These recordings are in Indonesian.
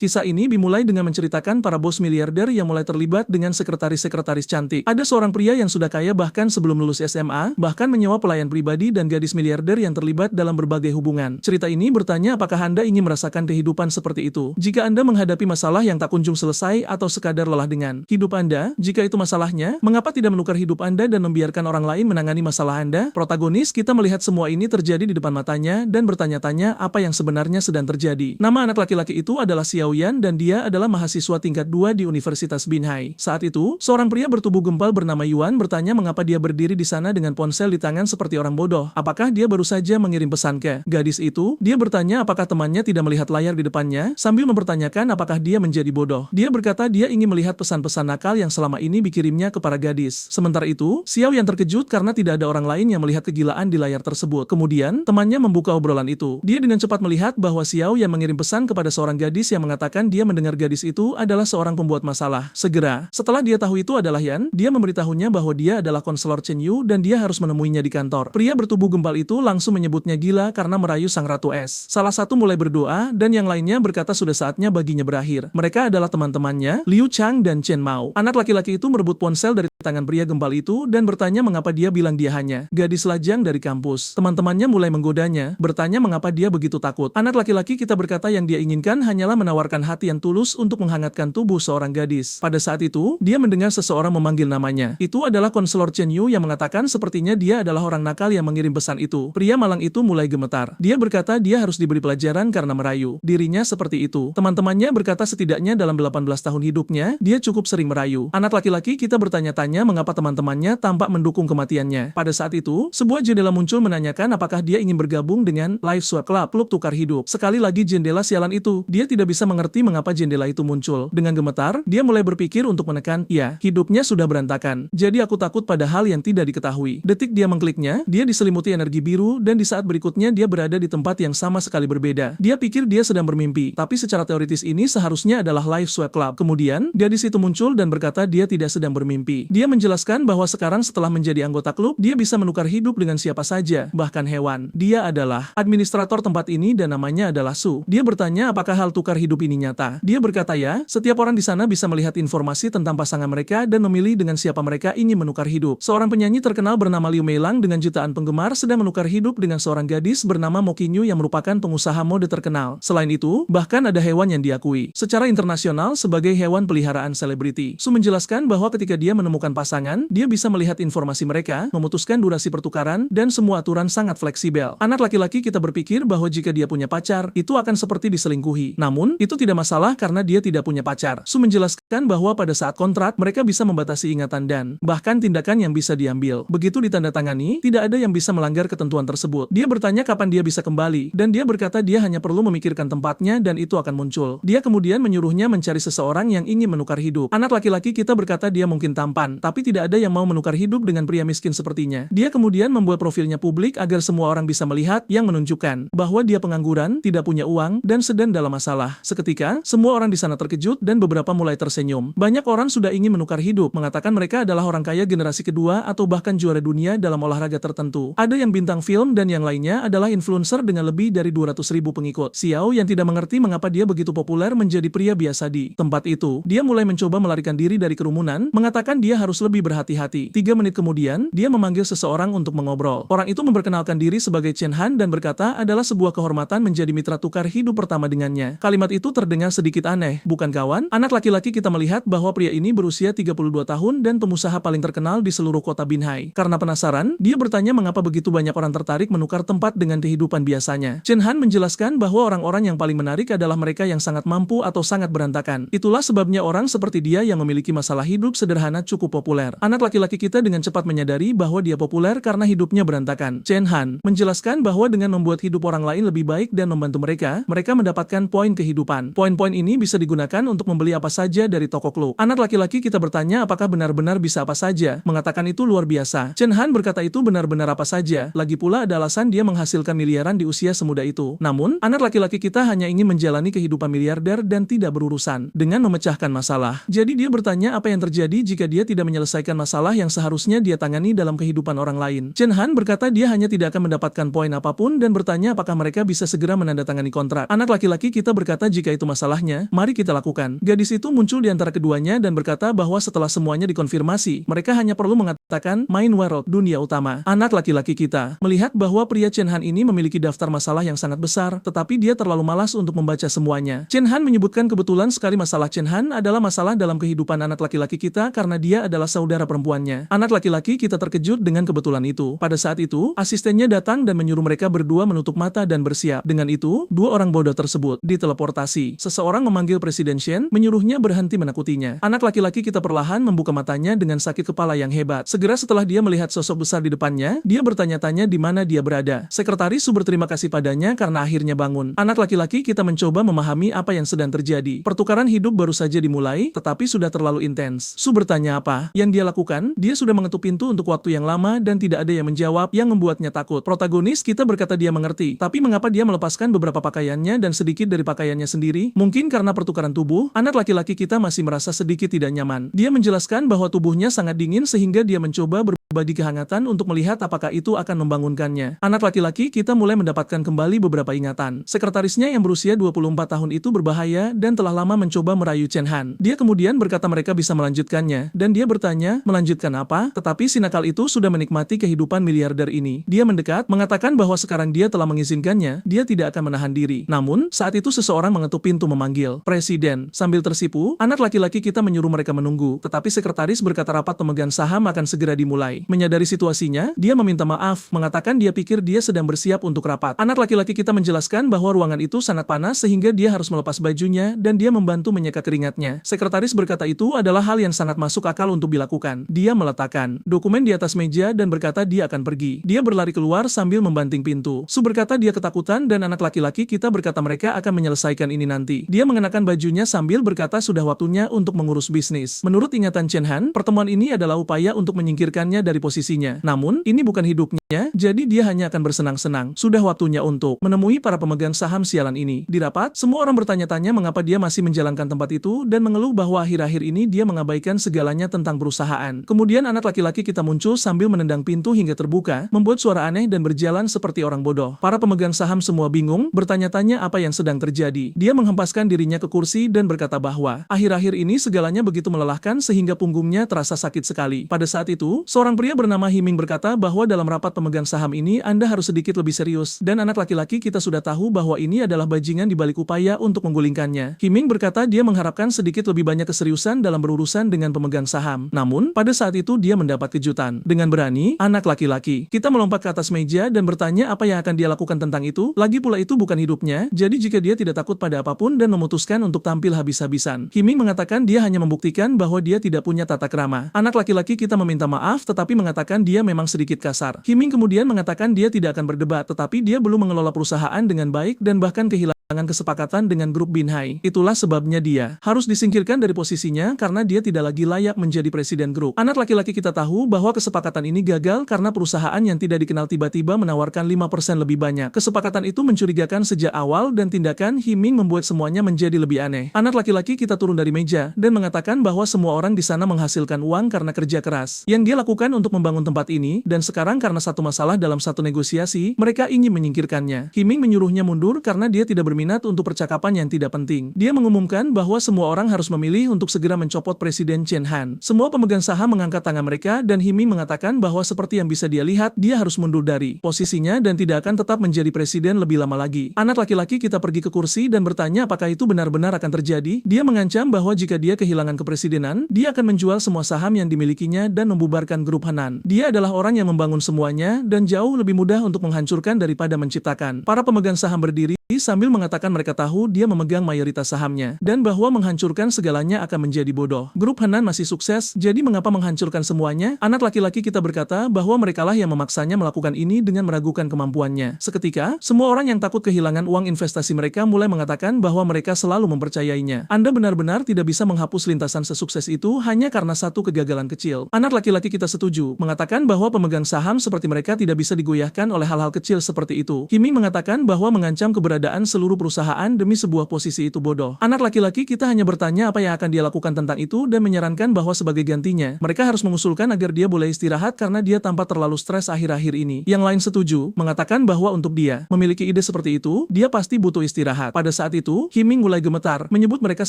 Kisah ini dimulai dengan menceritakan para bos miliarder yang mulai terlibat dengan sekretaris-sekretaris cantik. Ada seorang pria yang sudah kaya bahkan sebelum lulus SMA, bahkan menyewa pelayan pribadi dan gadis miliarder yang terlibat dalam berbagai hubungan. Cerita ini bertanya apakah Anda ingin merasakan kehidupan seperti itu? Jika Anda menghadapi masalah yang tak kunjung selesai atau sekadar lelah dengan hidup Anda, jika itu masalahnya, mengapa tidak menukar hidup Anda dan membiarkan orang lain menangani masalah Anda? Protagonis kita melihat semua ini terjadi di depan matanya dan bertanya-tanya apa yang sebenarnya sedang terjadi. Nama anak laki-laki itu adalah Xiao Yan dan dia adalah mahasiswa tingkat 2 di Universitas Binhai. Saat itu, seorang pria bertubuh gempal bernama Yuan bertanya mengapa dia berdiri di sana dengan ponsel di tangan seperti orang bodoh. Apakah dia baru saja mengirim pesan ke gadis itu? Dia bertanya apakah temannya tidak melihat layar di depannya, sambil mempertanyakan apakah dia menjadi bodoh. Dia berkata dia ingin melihat pesan-pesan nakal yang selama ini dikirimnya kepada gadis. Sementara itu, Xiao Yan terkejut karena tidak ada orang lain yang melihat kegilaan di layar tersebut. Kemudian, temannya membuka obrolan itu. Dia dengan cepat melihat bahwa Xiao Yan mengirim pesan kepada seorang gadis yang mengatakan dia mendengar gadis itu adalah seorang pembuat masalah. Segera, setelah dia tahu itu adalah Yan, dia memberitahunya bahwa dia adalah konselor Chen Yu dan dia harus menemuinya di kantor. Pria bertubuh gempal itu langsung menyebutnya gila karena merayu sang ratu es. Salah satu mulai berdoa dan yang lainnya berkata sudah saatnya baginya berakhir. Mereka adalah teman-temannya, Liu Chang dan Chen Mao. Anak laki-laki itu merebut ponsel dari tangan pria gempal itu dan bertanya mengapa dia bilang dia hanya gadis lajang dari kampus. Teman-temannya mulai menggodanya, bertanya mengapa dia begitu takut. Anak laki-laki kita berkata yang dia inginkan hanyalah menawarkan hati yang tulus untuk menghangatkan tubuh seorang gadis. Pada saat itu, dia mendengar seseorang memanggil namanya. Itu adalah konselor Chen Yu yang mengatakan sepertinya dia adalah orang nakal yang mengirim pesan itu. Pria malang itu mulai gemetar. Dia berkata dia harus diberi pelajaran karena merayu dirinya seperti itu. Teman-temannya berkata setidaknya dalam 18 tahun hidupnya, dia cukup sering merayu. Anak laki-laki kita bertanya-tanya mengapa teman-temannya tampak mendukung kematiannya. Pada saat itu, sebuah jendela muncul menanyakan apakah dia ingin bergabung dengan Life Swap Club, klub tukar hidup. Sekali lagi jendela sialan itu, dia tidak bisa mengerti mengapa jendela itu muncul. Dengan gemetar, dia mulai berpikir untuk menekan, ya, hidupnya sudah berantakan. Jadi aku takut pada hal yang tidak diketahui. Detik dia mengkliknya, dia diselimuti energi biru dan di saat berikutnya dia berada di tempat yang sama sekali berbeda. Dia pikir dia sedang bermimpi, tapi secara teoritis ini seharusnya adalah Life Swap Club. Kemudian, gadis itu muncul dan berkata dia tidak sedang bermimpi. Dia menjelaskan bahwa sekarang setelah menjadi anggota klub, dia bisa menukar hidup dengan siapa saja, bahkan hewan. Dia adalah administrator tempat ini dan namanya adalah Su. Dia bertanya apakah hal tukar hidup ini nyata. Dia berkata ya, setiap orang di sana bisa melihat informasi tentang pasangan mereka dan memilih dengan siapa mereka ingin menukar hidup. Seorang penyanyi terkenal bernama Liu Meilang dengan jutaan penggemar sedang menukar hidup dengan seorang gadis bernama Mo Qingyu yang merupakan pengusaha mode terkenal. Selain itu, bahkan ada hewan yang diakui secara internasional sebagai hewan peliharaan selebriti. Su menjelaskan bahwa ketika dia menemukan pasangan, dia bisa melihat informasi mereka, memutuskan durasi pertukaran, dan semua aturan sangat fleksibel. Anak laki-laki kita berpikir bahwa jika dia punya pacar, itu akan seperti diselingkuhi. Namun, itu tidak masalah karena dia tidak punya pacar. Su menjelaskan bahwa pada saat kontrak, mereka bisa membatasi ingatan dan bahkan tindakan yang bisa diambil. Begitu ditandatangani, tidak ada yang bisa melanggar ketentuan tersebut. Dia bertanya kapan dia bisa kembali, dan dia berkata dia hanya perlu memikirkan tempatnya dan itu akan muncul. Dia kemudian menyuruhnya mencari seseorang yang ingin menukar hidup. Anak laki-laki kita berkata dia mungkin tampan, tapi tidak ada yang mau menukar hidup dengan pria miskin sepertinya. Dia kemudian membuat profilnya publik agar semua orang bisa melihat yang menunjukkan bahwa dia pengangguran, tidak punya uang, dan sedang dalam masalah. Seketika, semua orang di sana terkejut dan beberapa mulai tersenyum. Banyak orang sudah ingin menukar hidup, mengatakan mereka adalah orang kaya generasi kedua atau bahkan juara dunia dalam olahraga tertentu. Ada yang bintang film dan yang lainnya adalah influencer dengan lebih dari 200.000 pengikut. Xiao yang tidak mengerti mengapa dia begitu populer menjadi pria biasa di tempat itu. Dia mulai mencoba melarikan diri dari kerumunan, mengatakan dia harus lebih berhati-hati. 3 menit kemudian, dia memanggil seseorang untuk mengobrol. Orang itu memperkenalkan diri sebagai Chen Han dan berkata adalah sebuah kehormatan menjadi mitra tukar hidup pertama dengannya. Kalimat itu terdengar sedikit aneh, bukan kawan? Anak laki-laki kita melihat bahwa pria ini berusia 32 tahun dan pengusaha paling terkenal di seluruh kota Binhai. Karena penasaran, dia bertanya mengapa begitu banyak orang tertarik menukar tempat dengan kehidupan biasanya. Chen Han menjelaskan bahwa orang-orang yang paling menarik adalah mereka yang sangat mampu atau sangat berantakan. Itulah sebabnya orang seperti dia yang memiliki masalah hidup sederhana cukup populer. Anak laki-laki kita dengan cepat menyadari bahwa dia populer karena hidupnya berantakan. Chen Han menjelaskan bahwa dengan membuat hidup orang lain lebih baik dan membantu mereka, mereka mendapatkan poin kehidupan. Poin-poin ini bisa digunakan untuk membeli apa saja dari toko klub. Anak laki-laki kita bertanya apakah benar-benar bisa apa saja. Mengatakan itu luar biasa. Chen Han berkata itu benar-benar apa saja. Lagi pula ada alasan dia menghasilkan miliaran di usia semuda itu. Namun, anak laki-laki kita hanya ingin menjalani kehidupan miliarder dan tidak berurusan dengan memecahkan masalah. Jadi dia bertanya apa yang terjadi jika dia tidak tidak menyelesaikan masalah yang seharusnya dia tangani dalam kehidupan orang lain. Chen Han berkata dia hanya tidak akan mendapatkan poin apapun dan bertanya apakah mereka bisa segera menandatangani kontrak. Anak laki-laki kita berkata jika itu masalahnya, mari kita lakukan. Gadis itu muncul di antara keduanya dan berkata bahwa setelah semuanya dikonfirmasi, mereka hanya perlu mengatakan main world, dunia utama. Anak laki-laki kita melihat bahwa pria Chen Han ini memiliki daftar masalah yang sangat besar, tetapi dia terlalu malas untuk membaca semuanya. Chen Han menyebutkan kebetulan sekali masalah Chen Han adalah masalah dalam kehidupan anak laki-laki kita karena dia adalah saudara perempuannya. Anak laki-laki kita terkejut dengan kebetulan itu. Pada saat itu, asistennya datang dan menyuruh mereka berdua menutup mata dan bersiap. Dengan itu, dua orang bodoh tersebut diteleportasi. Seseorang memanggil Presiden Shen, menyuruhnya berhenti menakutinya. Anak laki-laki kita perlahan membuka matanya dengan sakit kepala yang hebat. Segera setelah dia melihat sosok besar di depannya, dia bertanya-tanya di mana dia berada. Sekretaris Su berterima kasih padanya karena akhirnya bangun. Anak laki-laki kita mencoba memahami apa yang sedang terjadi. Pertukaran hidup baru saja dimulai, tetapi sudah terlalu intens. Su bertanya apa yang dia lakukan. Dia sudah mengetuk pintu untuk waktu yang lama dan tidak ada yang menjawab, yang membuatnya takut. Protagonis kita berkata dia mengerti, tapi mengapa dia melepaskan beberapa pakaiannya dan sedikit dari pakaiannya sendiri? Mungkin karena pertukaran tubuh. Anak laki-laki kita masih merasa sedikit tidak nyaman. Dia menjelaskan bahwa tubuhnya sangat dingin sehingga dia mencoba berbagi kehangatan untuk melihat apakah itu akan membangunkannya. Anak laki-laki kita mulai mendapatkan kembali beberapa ingatan. Sekretarisnya yang berusia 24 tahun itu berbahaya dan telah lama mencoba merayu Chen Han. Dia kemudian berkata mereka bisa melanjutkannya, dan dia bertanya, melanjutkan apa? Tetapi si nakal itu sudah menikmati kehidupan miliarder ini. Dia mendekat, mengatakan bahwa sekarang dia telah mengizinkannya, dia tidak akan menahan diri. Namun, saat itu seseorang mengetuk pintu memanggil Presiden. Sambil tersipu, anak laki-laki kita menyuruh mereka menunggu, tetapi sekretaris berkata rapat pemegang saham akan segera dimulai. Menyadari situasinya, dia meminta maaf, mengatakan dia pikir dia sedang bersiap untuk rapat. Anak laki-laki kita menjelaskan bahwa ruangan itu sangat panas sehingga dia harus melepas bajunya dan dia membantu menyeka keringatnya. Sekretaris berkata itu adalah hal yang sangat masuk akal untuk dilakukan. Dia meletakkan dokumen di atas meja dan berkata dia akan pergi. Dia berlari keluar sambil membanting pintu. Su berkata dia ketakutan dan anak laki-laki kita berkata mereka akan menyelesaikan ini nanti. Dia mengenakan bajunya sambil berkata sudah waktunya untuk mengurus bisnis. Menurut ingatan Chen Han, pertemuan ini adalah upaya untuk menyingkirkannya dari posisinya. Namun, ini bukan hidupnya, jadi dia hanya akan bersenang-senang. Sudah waktunya untuk menemui para pemegang saham sialan ini. Di rapat, semua orang bertanya-tanya mengapa dia masih menjalankan tempat itu dan mengeluh bahwa akhir-akhir ini dia mengabaikan segalanya tentang perusahaan. Kemudian anak laki-laki kita muncul sambil menendang pintu hingga terbuka, membuat suara aneh dan berjalan seperti orang bodoh. Para pemegang saham semua bingung, bertanya-tanya apa yang sedang terjadi. Dia menghempaskan dirinya ke kursi dan berkata bahwa akhir-akhir ini segalanya begitu melelahkan sehingga punggungnya terasa sakit sekali. Pada saat itu, seorang pria bernama Himing berkata bahwa dalam rapat pemegang saham ini Anda harus sedikit lebih serius, dan anak laki-laki kita sudah tahu bahwa ini adalah bajingan di balik upaya untuk menggulingkannya. Himing berkata dia mengharapkan sedikit lebih banyak keseriusan dalam berurusan dengan pemegang saham. Namun, pada saat itu dia mendapat kejutan. Dengan berani, anak laki-laki kita melompat ke atas meja dan bertanya apa yang akan dia lakukan tentang itu. Lagi pula itu bukan hidupnya, jadi jika dia tidak takut pada apapun dan memutuskan untuk tampil habis-habisan. Himing mengatakan dia hanya membuktikan bahwa dia tidak punya tata krama. Anak laki-laki kita meminta maaf tetapi mengatakan dia memang sedikit kasar. Himing kemudian mengatakan dia tidak akan berdebat tetapi dia belum mengelola perusahaan dengan baik dan bahkan kehilangan kesepakatan dengan grup Binhai. Itulah sebabnya dia harus disingkirkan dari posisinya karena dia tidak lagi layak menjadi presiden grup. Anak laki-laki kita tahu bahwa kesepakatan ini gagal karena perusahaan yang tidak dikenal tiba-tiba menawarkan 5% lebih banyak. Kesepakatan itu mencurigakan sejak awal dan tindakan Himing membuat semuanya menjadi lebih aneh. Anak laki-laki kita turun dari meja dan mengatakan bahwa semua orang di sana menghasilkan uang karena kerja keras yang dia lakukan untuk membangun tempat ini, dan sekarang karena satu masalah dalam satu negosiasi, mereka ingin menyingkirkannya. Himing menyuruhnya mundur karena dia tidak berminat untuk percakapan yang tidak penting. Dia mengumumkan bahwa semua orang harus memilih untuk segera mencopot Presiden Chen Han. Semua pemegang saham mengangkat tangan mereka dan Himing mengatakan bahwa seperti yang bisa dia lihat, dia harus mundur dari posisinya dan tidak akan tetap menjadi presiden lebih lama lagi. Anak laki-laki kita pergi ke kursi dan bertanya apakah itu benar-benar akan terjadi. Dia mengancam bahwa jika dia kehilangan kepresidenan, dia akan menjual semua saham yang dimilikinya dan membubarkan grup Hanan. Dia adalah orang yang membangun semuanya dan jauh lebih mudah untuk menghancurkan daripada menciptakan. Para pemegang saham berdiri sambil mengatakan mereka tahu dia memegang mayoritas sahamnya dan bahwa menghancurkan segalanya akan menjadi bodoh. Grup Hanan masih sukses, jadi mengapa menghancurkan semuanya? Anak laki-laki kita berkata bahwa merekalah yang memaksanya melakukan ini dengan meragukan kemampuannya. Seketika, semua orang yang takut kehilangan uang investasi mereka mulai mengatakan bahwa mereka selalu mempercayainya. Anda benar-benar tidak bisa menghapus lintasan sesukses itu hanya karena satu kegagalan kecil. Anak laki-laki kita setuju, mengatakan bahwa pemegang saham seperti mereka tidak bisa digoyahkan oleh hal-hal kecil seperti itu. Himing mengatakan bahwa mengancam keberadaan seluruh perusahaan demi sebuah posisi itu bodoh. Anak laki-laki kita hanya bertanya apa yang akan dia lakukan tentang itu dan menyarankan bahwa sebagai gantinya, mereka harus mengusulkan agar dia boleh istirahat karena dia tampak terlalu stres akhir-akhir ini. Yang lain setuju, mengatakan bahwa untuk dia memiliki ide seperti itu, dia pasti butuh istirahat. Pada saat itu, Himing mulai gemetar, menyebut mereka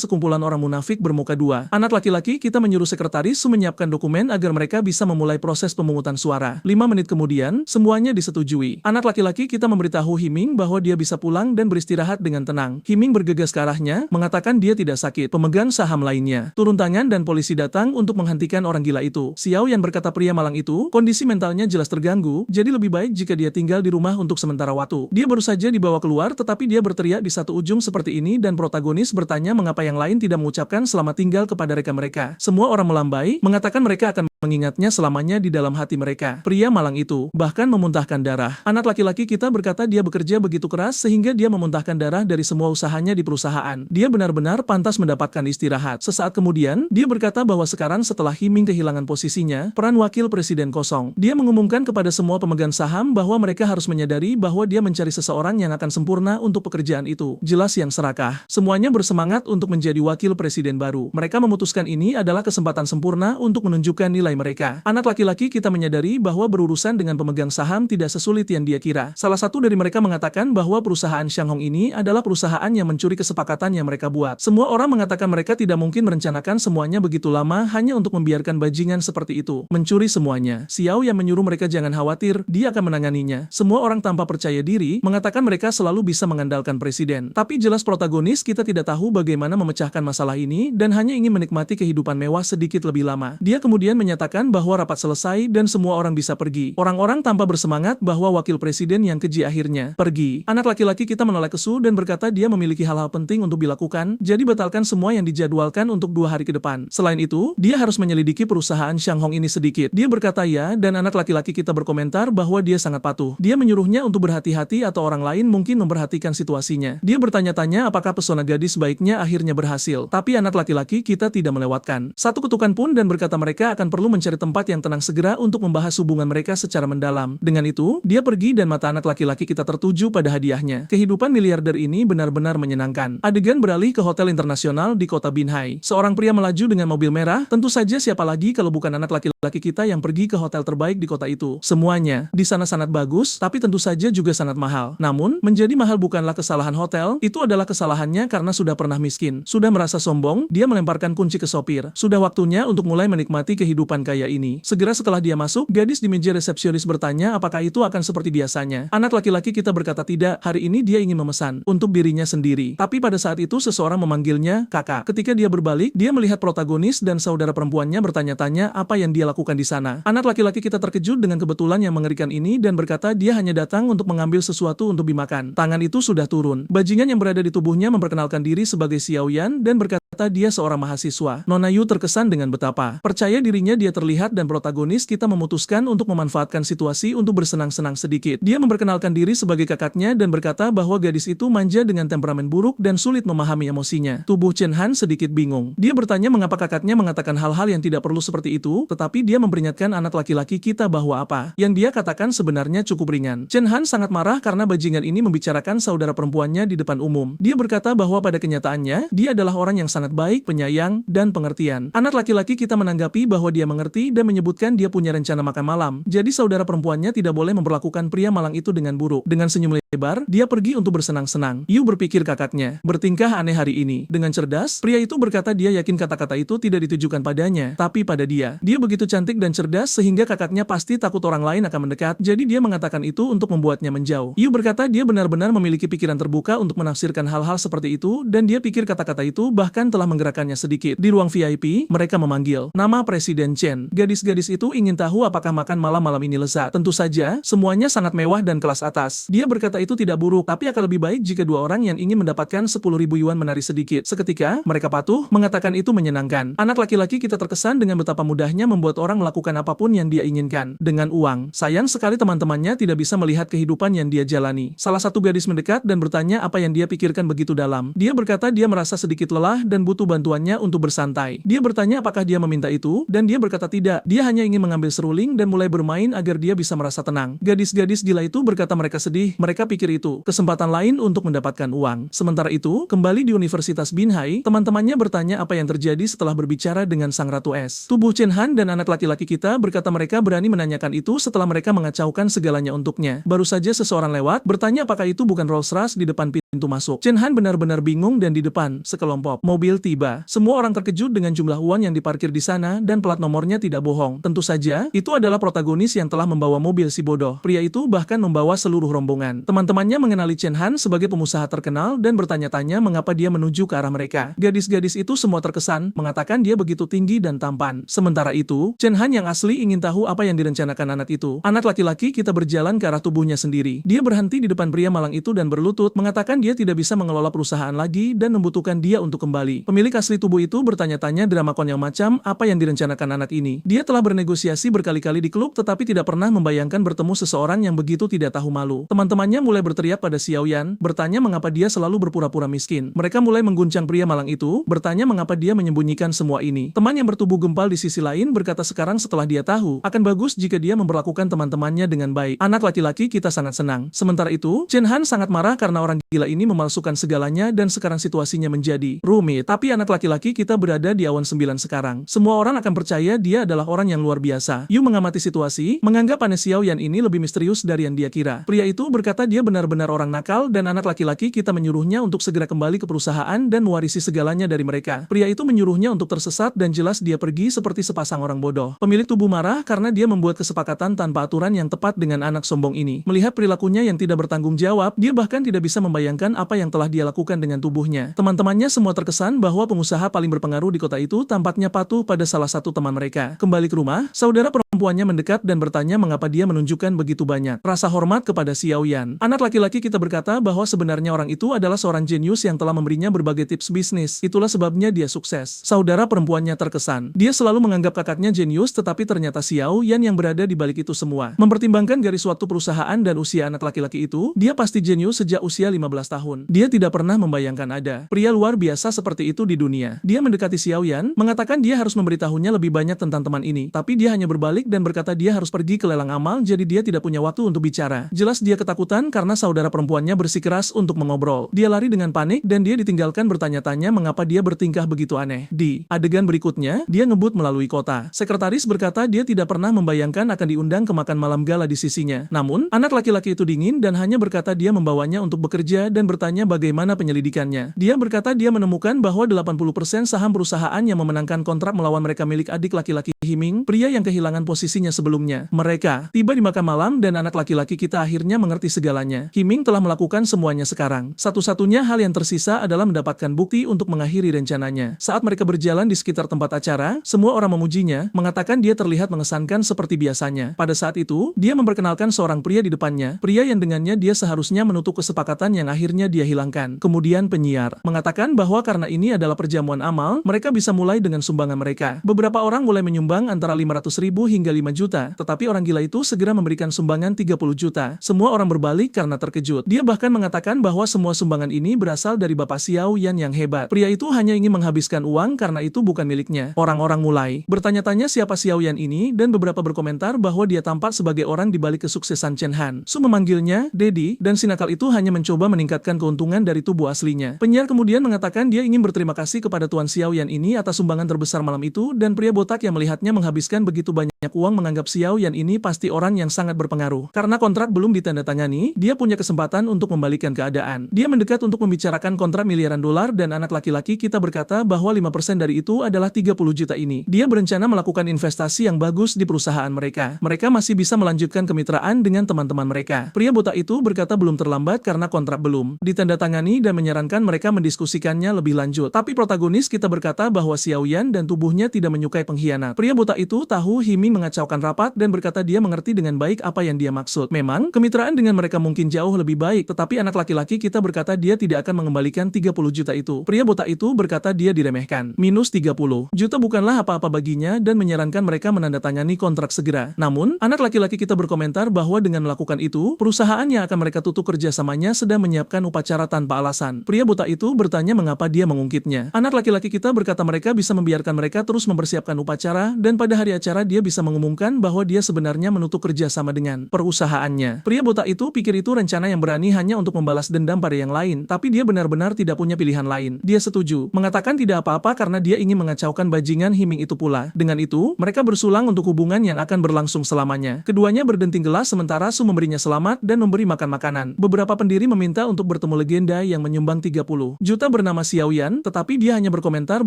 sekumpulan orang munafik bermuka dua. Anak laki-laki kita menyuruh sekretaris menyiapkan dokumen agar mereka bisa memulai proses pemungutan suara. 5 menit kemudian, semuanya disetujui. Anak laki-laki kita memberitahu Himing bahwa dia bisa pulang dan beristirahat dengan tenang. Himing bergegas ke arahnya, mengatakan dia tidak sakit. Pemegang saham lainnya turun tangan dan polisi datang untuk menghentikan orang gila itu. Xiao Yan berkata pria malang itu, kondisi mentalnya jelas terganggu, jadi lebih baik jika dia tinggal di rumah untuk sementara waktu. Dia baru saja dibawa keluar tetapi dia berteriak di satu ujung seperti ini dan protagonis bertanya mengapa yang lain tidak mengucapkan selamat tinggal kepada mereka. Semua orang melambai, mengatakan mereka akan mengingatnya selamanya di dalam hati mereka. Pria malang itu bahkan memuntahkan darah. Anak laki-laki kita berkata dia bekerja begitu keras sehingga dia memuntahkan darah dari semua usahanya di perusahaan. Dia benar-benar pantas mendapatkan istirahat. Sesaat kemudian, dia berkata bahwa sekarang setelah Himing kehilangan posisinya, peran wakil presiden kosong. Dia mengumumkan kepada semua pemegang saham bahwa mereka harus menyadari bahwa dia mencari seseorang yang akan sempurna untuk pekerjaan itu. Jelas yang serakah. Semuanya bersemangat untuk menjadi wakil presiden baru. Mereka memutuskan ini adalah kesempatan sempurna untuk menunjukkan nilai mereka. Anak laki-laki kita menyadari bahwa berurusan dengan pemegang saham tidak sesulit yang dia kira. Salah satu dari mereka mengatakan bahwa perusahaan Shanghong ini adalah perusahaan yang mencuri kesepakatan yang mereka buat. Semua orang mengatakan mereka tidak mungkin merencanakan semuanya begitu lama hanya untuk membiarkan bajingan seperti itu mencuri semuanya. Xiao yang menyuruh mereka jangan khawatir, dia akan menanganinya. Semua orang tanpa percaya diri mengatakan mereka selalu bisa mengandalkan presiden. Tapi jelas protagonis kita tidak tahu bagaimana memecahkan masalah ini dan hanya ingin menikmati kehidupan mewah sedikit lebih lama. Dia kemudian menyatakan bahwa rapat selesai dan semua orang bisa pergi. Orang-orang tanpa bersemangat bahwa wakil presiden yang keji akhirnya pergi. Anak laki-laki kita menolak kesu dan berkata dia memiliki hal-hal penting untuk dilakukan, jadi batalkan semua yang dijadwalkan untuk 2 hari ke depan. Selain itu, dia harus menyelidiki perusahaan Shanghong ini sedikit. Dia berkata ya dan anak laki-laki kita berkomentar bahwa dia sangat patuh. Dia menyuruhnya untuk berhati-hati atau orang lain mungkin memperhatikan situasinya. Dia bertanya-tanya apakah pesona gadis baiknya akhirnya berhasil. Tapi anak laki-laki kita tidak melewatkan satu ketukan pun dan berkata mereka akan perlu mencari tempat yang tenang segera untuk membahas hubungan mereka secara mendalam. Dengan itu, dia pergi dan mata anak laki-laki kita tertuju pada hadiahnya. Kehidupan miliarder ini benar-benar menyenangkan. Adegan beralih ke hotel internasional di kota Binhai. Seorang pria melaju dengan mobil merah, tentu saja siapa lagi kalau bukan anak laki-laki kita yang pergi ke hotel terbaik di kota itu. Semuanya di sana sangat bagus, tapi tentu saja juga sangat mahal. Namun, menjadi mahal bukanlah kesalahan hotel, itu adalah kesalahannya karena sudah pernah miskin. Sudah merasa sombong, dia melemparkan kunci ke sopir. Sudah waktunya untuk mulai menikmati kehidupan kaya ini. Segera setelah dia masuk, gadis di meja resepsionis bertanya apakah itu akan seperti biasanya. Anak laki-laki kita berkata tidak, hari ini dia ingin memesan untuk dirinya sendiri. Tapi pada saat itu seseorang memanggilnya kakak. Ketika dia berbalik, dia melihat protagonis dan saudara perempuannya bertanya-tanya apa yang dia lakukan di sana. Anak laki-laki kita terkejut dengan kebetulan yang mengerikan ini dan berkata dia hanya datang untuk mengambil sesuatu untuk dimakan. Tangan itu sudah turun. Bajingan yang berada di tubuhnya memperkenalkan diri sebagai Xiao Yan dan berkata dia seorang mahasiswa. Nona Yu terkesan dengan betapa percaya dirinya dia terlihat dan protagonis kita memutuskan untuk memanfaatkan situasi untuk bersenang-senang sedikit. Dia memperkenalkan diri sebagai kakaknya dan berkata bahwa gadis itu manja dengan temperamen buruk dan sulit memahami emosinya. Tubuh Chen Han sedikit bingung. Dia bertanya mengapa kakaknya mengatakan hal-hal yang tidak perlu seperti itu, tetapi dia memperingatkan anak laki-laki kita bahwa apa yang dia katakan sebenarnya cukup ringan. Chen Han sangat marah karena bajingan ini membicarakan saudara perempuannya di depan umum. Dia berkata bahwa pada kenyataannya, dia adalah orang yang sangat baik, penyayang, dan pengertian. Anak laki-laki kita menanggapi bahwa dia mengerti dan menyebutkan dia punya rencana makan malam. Jadi saudara perempuannya tidak boleh memperlakukan pria malang itu dengan buruk. Dengan senyum lebar, dia pergi untuk bersenang-senang. Yu berpikir kakaknya bertingkah aneh hari ini. Dengan cerdas, pria itu berkata dia yakin kata-kata itu tidak ditujukan padanya, tapi pada dia. Dia begitu cantik dan cerdas sehingga kakaknya pasti takut orang lain akan mendekat, jadi dia mengatakan itu untuk membuatnya menjauh. Yu berkata dia benar-benar memiliki pikiran terbuka untuk menafsirkan hal-hal seperti itu dan dia pikir kata-kata itu bahkan telah menggerakkannya sedikit. Di ruang VIP, mereka memanggil nama Presiden Chen. Gadis-gadis itu ingin tahu apakah makan malam-malam ini lezat. Tentu saja, semuanya sangat mewah dan kelas atas. Dia berkata itu tidak buruk, tapi akan lebih baik jika dua orang yang ingin mendapatkan 10.000 yuan menari sedikit. Seketika, mereka patuh, mengatakan itu menyenangkan. Anak laki-laki kita terkesan dengan betapa mudahnya membuat orang melakukan apapun yang dia inginkan. Dengan uang, sayang sekali teman-temannya tidak bisa melihat kehidupan yang dia jalani. Salah satu gadis mendekat dan bertanya apa yang dia pikirkan begitu dalam. Dia berkata dia merasa sedikit lelah dan butuh bantuannya untuk bersantai. Dia bertanya apakah dia meminta itu, dan dia berkata tidak. Dia hanya ingin mengambil seruling dan mulai bermain agar dia bisa merasa tenang. Gadis-gadis gila itu berkata mereka sedih. Mereka pikir itu kesempatan lain untuk mendapatkan uang. Sementara itu, kembali di Universitas Binhai, teman-temannya bertanya apa yang terjadi setelah berbicara dengan Sang Ratu Es. Tubuh Chen Han dan anak laki-laki kita berkata mereka berani menanyakan itu setelah mereka mengacaukan segalanya untuknya. Baru saja seseorang lewat, bertanya apakah itu bukan Rolls-Royce di depan pintu masuk. Chen Han benar-benar bingung dan di depan, sekelompok mobil tiba. Semua orang terkejut dengan jumlah uang yang diparkir di sana dan plat nomornya tidak bohong. Tentu saja, itu adalah protagonis yang telah membawa mobil si bodoh. Pria itu bahkan membawa seluruh rombongan. Teman-temannya mengenali Chen Han sebagai pengusaha terkenal dan bertanya-tanya mengapa dia menuju ke arah mereka. Gadis-gadis itu semua terkesan, mengatakan dia begitu tinggi dan tampan. Sementara itu, Chen Han yang asli ingin tahu apa yang direncanakan anak itu. Anak laki-laki kita berjalan ke arah tubuhnya sendiri. Dia berhenti di depan pria malang itu dan berlutut, mengatakan dia tidak bisa mengelola perusahaan lagi dan membutuhkan dia untuk kembali. Pemilik asli tubuh itu bertanya-tanya drama konyol macam apa yang direncanakan anak ini. Dia telah bernegosiasi berkali-kali di klub tetapi tidak pernah membayangkan bertemu seseorang yang begitu tidak tahu malu. Teman-temannya mulai berteriak pada Xiao Yan, bertanya mengapa dia selalu berpura-pura miskin. Mereka mulai mengguncang pria malang itu, bertanya mengapa dia menyembunyikan semua ini. Teman yang bertubuh gempal di sisi lain berkata sekarang setelah dia tahu, akan bagus jika dia memperlakukan teman-temannya dengan baik. Anak laki-laki kita sangat senang. Sementara itu, Chen Han sangat marah karena orang gila ini memalsukan segalanya dan sekarang situasinya menjadi rumit. Tapi anak laki-laki kita berada di awan 9 sekarang. Semua orang akan percaya dia adalah orang yang luar biasa. Yu mengamati situasi, menganggap aneh Xiao Yan ini lebih misterius dari yang dia kira. Pria itu berkata dia benar-benar orang nakal dan anak laki-laki kita menyuruhnya untuk segera kembali ke perusahaan dan mewarisi segalanya dari mereka. Pria itu menyuruhnya untuk tersesat dan jelas dia pergi seperti sepasang orang bodoh. Pemilik tubuh marah karena dia membuat kesepakatan tanpa aturan yang tepat dengan anak sombong ini. Melihat perilakunya yang tidak bertanggung jawab, dia bahkan tidak bisa membayangkan apa yang telah dia lakukan dengan tubuhnya. Teman-temannya semua terkesan bahwa pengusaha paling berpengaruh di kota itu tampaknya patuh pada salah satu teman mereka. Kembali ke rumah, saudara perempuannya mendekat dan bertanya mengapa dia menunjukkan begitu banyak rasa hormat kepada Xiao Yan. Anak laki-laki kita berkata bahwa sebenarnya orang itu adalah seorang jenius yang telah memberinya berbagai tips bisnis. Itulah sebabnya dia sukses. Saudara perempuannya terkesan. Dia selalu menganggap kakaknya jenius tetapi ternyata Xiao Yan yang berada di balik itu semua. Mempertimbangkan garis waktu perusahaan dan usia anak laki-laki itu, dia pasti jenius sejak usia 15 tahun. Dia tidak pernah membayangkan ada pria luar biasa seperti itu di dunia. Dia mendekati Xiao Yan, mengatakan dia harus memberitahunya lebih banyak tentang teman ini, tapi dia hanya berbalik dan berkata dia harus pergi ke lelang amal jadi dia tidak punya waktu untuk bicara. Jelas dia ketakutan karena saudara perempuannya bersikeras untuk mengobrol. Dia lari dengan panik dan dia ditinggalkan bertanya-tanya mengapa dia bertingkah begitu aneh. Di adegan berikutnya, dia ngebut melalui kota. Sekretaris berkata dia tidak pernah membayangkan akan diundang ke makan malam gala di sisinya. Namun, anak laki-laki itu dingin dan hanya berkata dia membawanya untuk bekerja dan bertanya bagaimana penyelidikannya. Dia berkata dia menemukan bahwa 80% saham perusahaan yang memenangkan kontrak melawan mereka milik adik laki-laki Himing, pria yang kehilangan posisinya sebelumnya. Mereka tiba di makan malam dan anak laki-laki kita akhirnya mengerti segalanya. Himing telah melakukan semuanya sekarang. Satu-satunya hal yang tersisa adalah mendapatkan bukti untuk mengakhiri rencananya. Saat mereka berjalan di sekitar tempat acara, semua orang memujinya, mengatakan dia terlihat mengesankan seperti biasanya. Pada saat itu, dia memperkenalkan seorang pria di depannya, pria yang dengannya dia seharusnya menutup kesepakatan yang akhirnya dia hilangkan. Kemudian penyiar mengatakan bahwa karena ini adalah perjamuan amal, mereka bisa mulai dengan sumbangan mereka. Beberapa orang mulai menyumbang antara 500.000 hingga 5 juta, tetapi orang gila itu segera memberikan sumbangan 30 juta. Semua orang berbalik karena terkejut. Dia bahkan mengatakan bahwa semua sumbangan ini berasal dari Bapak Xiao Yan yang hebat. Pria itu hanya ingin menghabiskan uang karena itu bukan miliknya. Orang-orang mulai bertanya-tanya siapa Xiao Yan ini dan beberapa berkomentar bahwa dia tampak sebagai orang di balik kesuksesan Chen Han. Su memanggilnya Dedi dan si nakal itu hanya mencoba meningkatkan keuntungan dari tubuh aslinya. Penyiar kemudian mengatakan dia ingin berterima kasih kepada Tuan Xiao Yan ini atas sumbangan terbesar malam itu dan pria botak yang melihatnya menghabiskan begitu banyak uang menganggap Xiao Yan ini pasti orang yang sangat berpengaruh. Karena kontrak belum ditandatangani, dia punya kesempatan untuk membalikkan keadaan. Dia mendekat untuk membicarakan kontrak miliaran dolar dan anak laki-laki kita berkata bahwa 5% dari itu adalah 30 juta ini. Dia berencana melakukan investasi yang bagus di perusahaan mereka. Mereka masih bisa melanjutkan kemitraan dengan teman-teman mereka. Pria botak itu berkata belum terlambat karena kontrak belum ditandatangani dan menyarankan mereka mendiskusikannya lebih lanjut. Tapi protagonis kita berkata bahwa Xiao Yan dan tubuhnya tidak menyukai pengkhianat. Pria botak itu tahu Himing mengacaukan rapat dan berkata dia mengerti dengan baik apa yang dia maksud. Memang, kemitraan dengan mereka mungkin jauh lebih baik, tetapi anak laki-laki kita berkata dia tidak akan mengembalikan 30 juta itu. Pria botak itu berkata dia diremehkan. Minus 30 juta bukanlah apa-apa baginya dan menyarankan mereka menandatangani kontrak segera. Namun, anak laki-laki kita berkomentar bahwa dengan melakukan itu, perusahaan yang akan mereka tutup kerjasamanya sedang menyiapkan upacara tanpa alasan. Pria botak itu bertanya mengapa dia mengungkitnya. Anak laki-laki kita berkata mereka bisa membiarkan mereka terus mempersiapkan upacara dan pada hari acara dia bisa bisa mengumumkan bahwa dia sebenarnya menutup kerja sama dengan perusahaannya. Pria botak itu pikir itu rencana yang berani hanya untuk membalas dendam pada yang lain, tapi dia benar-benar tidak punya pilihan lain. Dia setuju, mengatakan tidak apa-apa karena dia ingin mengacaukan bajingan Himing itu pula. Dengan itu, mereka bersulang untuk hubungan yang akan berlangsung selamanya. Keduanya berdenting gelas sementara Su memberinya selamat dan memberi makan makanan. Beberapa pendiri meminta untuk bertemu legenda yang menyumbang 30 juta bernama Xiao Yan, tetapi dia hanya berkomentar